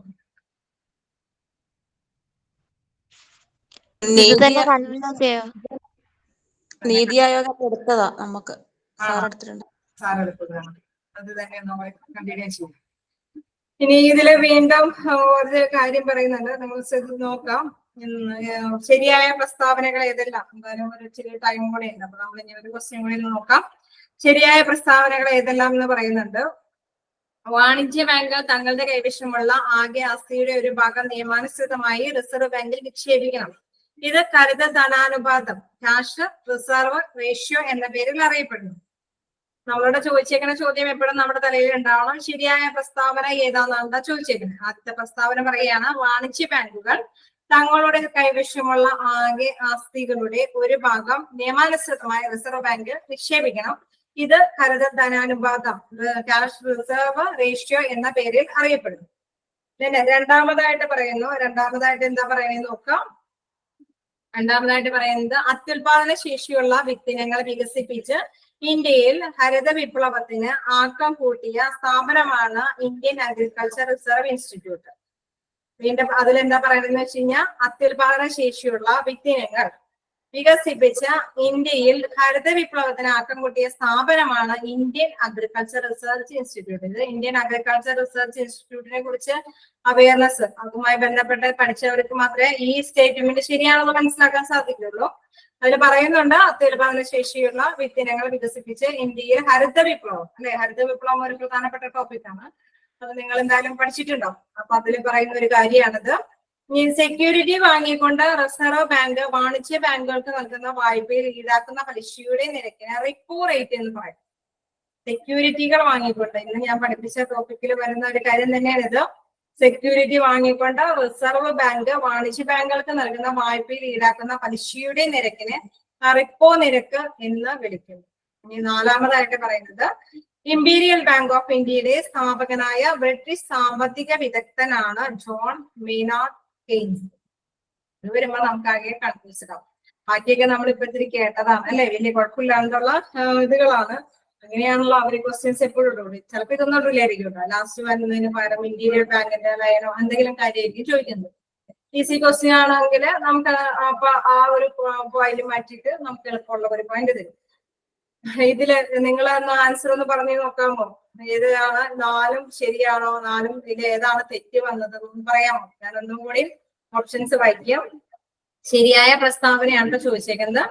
നീതി ആയോഗ് എടുത്തതാ നമുക്ക് സാർ എടുത്തിട്ടുണ്ട്. അത് തന്നെ നമ്മൾ കണ്ടിന്യൂ ചെയ്യും. ഇനി ഇതില് വീണ്ടും ഒരു കാര്യം പറയുന്നുണ്ട്. നമ്മൾ നോക്കാം. ശരിയായ പ്രസ്താവനകൾ ഏതെല്ലാം? എന്തായാലും ഒരു ചെറിയ ടൈം കൂടെ ഉണ്ട്. അപ്പൊ നമ്മൾ ഇനി ഒരു ക്വസ്റ്റ്യൻ കൂടി നോക്കാം. ശരിയായ പ്രസ്താവനകൾ ഏതെല്ലാം എന്ന് പറയുന്നുണ്ട്. വാണിജ്യ ബാങ്ക് തങ്ങളുടെ കൈവശമുള്ള ആകെ ആസ്തിയുടെ ഒരു ഭാഗം നിയമാനുസൃതമായി റിസർവ് ബാങ്കിൽ നിക്ഷേപിക്കണം. ഇത് കരുതൽ ധനാനുപാതം, ക്യാഷ് റിസർവ് റേഷ്യോ എന്ന പേരിൽ അറിയപ്പെടുന്നു. നമ്മളോട് ചോദിച്ചേക്കുന്ന ചോദ്യം എപ്പോഴും നമ്മുടെ തലയിൽ ഉണ്ടാവണം. ശരിയായ പ്രസ്താവന ഏതാണെന്നാണ് ചോദിച്ചേക്കുന്നത്. ആദ്യത്തെ പ്രസ്താവന പറയുകയാണ് വാണിജ്യ ബാങ്കുകൾ തങ്ങളുടെ കൈവശമുള്ള ആകെ ആസ്തികളുടെ ഒരു ഭാഗം നിയമാനുസൃതമായി റിസർവ് ബാങ്കിൽ നിക്ഷേപിക്കണം. ഇത് കരുതൽ ധനാനുപാതം, ക്യാഷ് റിസർവ് റേഷ്യോ എന്ന പേരിൽ അറിയപ്പെടുന്നു. പിന്നെ രണ്ടാമതായിട്ട് എന്താ പറയുന്നത് നോക്കാം. രണ്ടാമതായിട്ട് പറയുന്നത് അത്യുൽപാദന ശേഷിയുള്ള വ്യക്തിനങ്ങൾ വികസിപ്പിച്ച് ഇന്ത്യയിൽ ഹരിത വിപ്ലവത്തിന് ആക്കം കൂട്ടിയ സ്ഥാപനമാണ് ഇന്ത്യൻ അഗ്രികൾച്ചർ റിസർച്ച് ഇൻസ്റ്റിറ്റ്യൂട്ട്. വീണ്ടും അതിലെന്താ പറയുന്നത് വെച്ച് കഴിഞ്ഞാൽ അത്യുൽപാദന ശേഷിയുള്ള വിത്തിനങ്ങൾ വികസിപ്പിച്ച ഇന്ത്യയിൽ ഹരിത വിപ്ലവത്തിന് ആക്കം കൂട്ടിയ സ്ഥാപനമാണ് ഇന്ത്യൻ അഗ്രികൾച്ചർ റിസർച്ച് ഇൻസ്റ്റിറ്റ്യൂട്ട്. ഇത് ഇന്ത്യൻ അഗ്രികൾച്ചർ റിസർച്ച് ഇൻസ്റ്റിറ്റ്യൂട്ടിനെ കുറിച്ച് അവയർനെസ് അതുമായി ബന്ധപ്പെട്ട് പഠിച്ചവർക്ക് മാത്രമേ ഈ സ്റ്റേറ്റ്മെന്റ് ശരിയാണെന്ന് മനസ്സിലാക്കാൻ സാധിക്കുള്ളൂ. അതിൽ പറയുന്നുണ്ട് അത്യുൽപാദന ശേഷിയുള്ള വിത്തിനങ്ങൾ വികസിപ്പിച്ച് ഇന്ത്യയിൽ ഹരിത വിപ്ലവം, അല്ലെ, ഹരിത വിപ്ലവം ഒരു പ്രധാനപ്പെട്ട ടോപ്പിക്കാണ്. അത് നിങ്ങൾ എന്തായാലും പഠിച്ചിട്ടുണ്ടോ? അപ്പൊ അതിൽ പറയുന്ന ഒരു കാര്യമാണിത്. ഈ സെക്യൂരിറ്റി വാങ്ങിക്കൊണ്ട് റിസർവ് ബാങ്ക് വാണിജ്യ ബാങ്കുകൾക്ക് നൽകുന്ന വായ്പയിൽ ഈടാക്കുന്ന പലിശയുടെ നിരക്കിന് റിപ്പോ റേറ്റ് എന്ന് പറയും. സെക്യൂരിറ്റികൾ വാങ്ങിക്കൊണ്ട്, ഇന്ന് ഞാൻ പഠിപ്പിച്ച ടോപ്പിക്കിൽ വരുന്ന ഒരു കാര്യം തന്നെയാണ് ഇത്. സെക്യൂരിറ്റി വാങ്ങിക്കൊണ്ട് റിസർവ് ബാങ്ക് വാണിജ്യ ബാങ്കുകൾക്ക് നൽകുന്ന വായ്പയിൽ ഈടാക്കുന്ന പലിശയുടെ നിരക്കിന് റിപ്പോ നിരക്ക് എന്ന് വിളിക്കുന്നു. ഇനി നാലാമതായിട്ട് പറയുന്നത് ഇംപീരിയൽ ബാങ്ക് ഓഫ് ഇന്ത്യയുടെ സ്ഥാപകനായ ബ്രിട്ടീഷ് സാമ്പത്തിക വിദഗ്ധനാണ് ജോൺ മെയ്നാർഡ് കെയ്ൻസ്. ഇത് വരുമ്പോ നമുക്കാകെ കൺഫ്യൂസ്ഡ് ആവും. ബാക്കിയൊക്കെ നമ്മൾ ഇപ്പൊ ഇത്തിരി കേട്ടതാണ്, അല്ലെ, വലിയ കുഴപ്പമില്ലാണ്ടുള്ള ഇതുകളാണ്. അങ്ങനെയാണല്ലോ അവര് ക്വസ്റ്റ്യൻസ് എപ്പോഴും ഇടുള്ളൂ. ചിലപ്പോൾ ഇതൊന്നും ഇടില്ലായിരിക്കും. ലാസ്റ്റ് വരുന്നതിന് പകരം ഇന്റീരിയർ ബാങ്കിന്റെ ലയനോ എന്തെങ്കിലും കാര്യമായിരിക്കും ചോദിക്കുന്നത്. ഈസി ക്വസ്റ്റ്യൻ ആണെങ്കിൽ നമുക്ക് അപ്പൊ ആ ഒരു പോയിന്റ് മാറ്റിയിട്ട് നമുക്ക് എളുപ്പമുള്ള ഒരു പോയിന്റ് തരും. ഇതില് നിങ്ങൾ ആൻസർ ഒന്ന് പറഞ്ഞു നോക്കാമോ? ഏതാണ് നാലും ശരിയാണോ, നാലും ഇതിൽ ഏതാണ് തെറ്റ് വന്നത് എന്ന് പറയാമോ? ഞാൻ ഒന്നും കൂടി ഓപ്ഷൻസ് വായിക്കാം. ശരിയായ പ്രസ്താവനയാണ് ചോദിച്ചേക്കുന്നത്.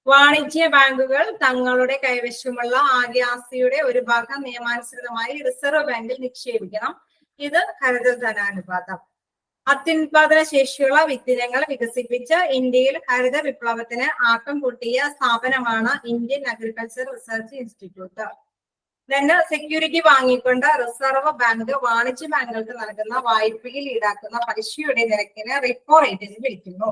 വാണിജ്യ ബാങ്കുകൾ തങ്ങളുടെ കൈവശമുള്ള ആകെ ആസ്തിയുടെ ഒരു ഭാഗം നിയമാനുസൃതമായി റിസർവ് ബാങ്കിൽ നിക്ഷേപിക്കണം. ഇത് ഹരിത ധനാനുപാതം. അത്യുൽപാദന ശേഷിയുള്ള വിത്തിനങ്ങൾ വികസിപ്പിച്ച് ഇന്ത്യയിൽ ഹരിത വിപ്ലവത്തിന് ആക്കം കൂട്ടിയ സ്ഥാപനമാണ് Indian agriculture research institute. then security വാങ്ങിക്കൊണ്ട് റിസർവ് ബാങ്ക് വാണിജ്യ ബാങ്കുകൾക്ക് നൽകുന്ന വായ്പയിൽ ഈടാക്കുന്ന പലിശയുടെ നിരക്കിന് റിപ്പോ റേറ്റ് എന്ന് വിളിക്കുന്നു.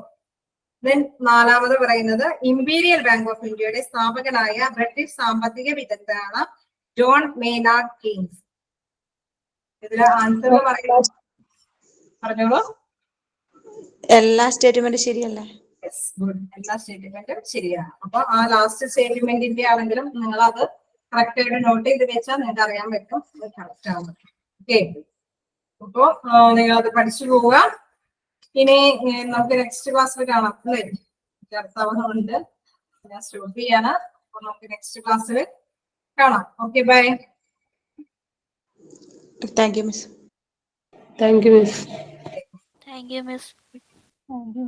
then നാലാമത് പറയുന്നത് ഇംപീരിയൽ ബാങ്ക് ഓഫ് ഇന്ത്യയുടെ സ്ഥാപകനായ ബ്രിട്ടീഷ് സാമ്പത്തിക വിദഗ്ധനാണ് ജോൺ മെയ്നാർഡ് കെയ്ൻസ്. ഇതിലെ ആൻസർ പറഞ്ഞോളൂ. എല്ലാ സ്റ്റേറ്റ്മെന്റ് ശരിയല്ലേ? Yes, good. എല്ലാ സ്റ്റേറ്റ്മെന്റും ശരിയാണ്. അപ്പൊ ആ ലാസ്റ്റ് സ്റ്റേറ്റ്മെന്റിന്റെ ആണെങ്കിലും നിങ്ങൾ അത് കറക്റ്റ് ആയിട്ട് നോട്ട് ചെയ്ത് വെച്ചാൽ നിങ്ങൾക്ക് അറിയാൻ പറ്റും കറക്റ്റ് ആണ്. ഓക്കെ, അപ്പോ നിങ്ങൾ അത് പഠിച്ചു പോവുക. ഇനി നമുക്ക് നെക്സ്റ്റ് ക്ലാസ്സിൽ കാണാം, അല്ലേ? ഉണ്ട്, ഞാൻ സ്റ്റോപ്പ് ചെയ്യാണ്. അപ്പൊ നമുക്ക് നെക്സ്റ്റ് ക്ലാസ്സിൽ കാണാം. Okay, bye. Thank you miss. Thank you miss. Thank you, Miss. Thank you.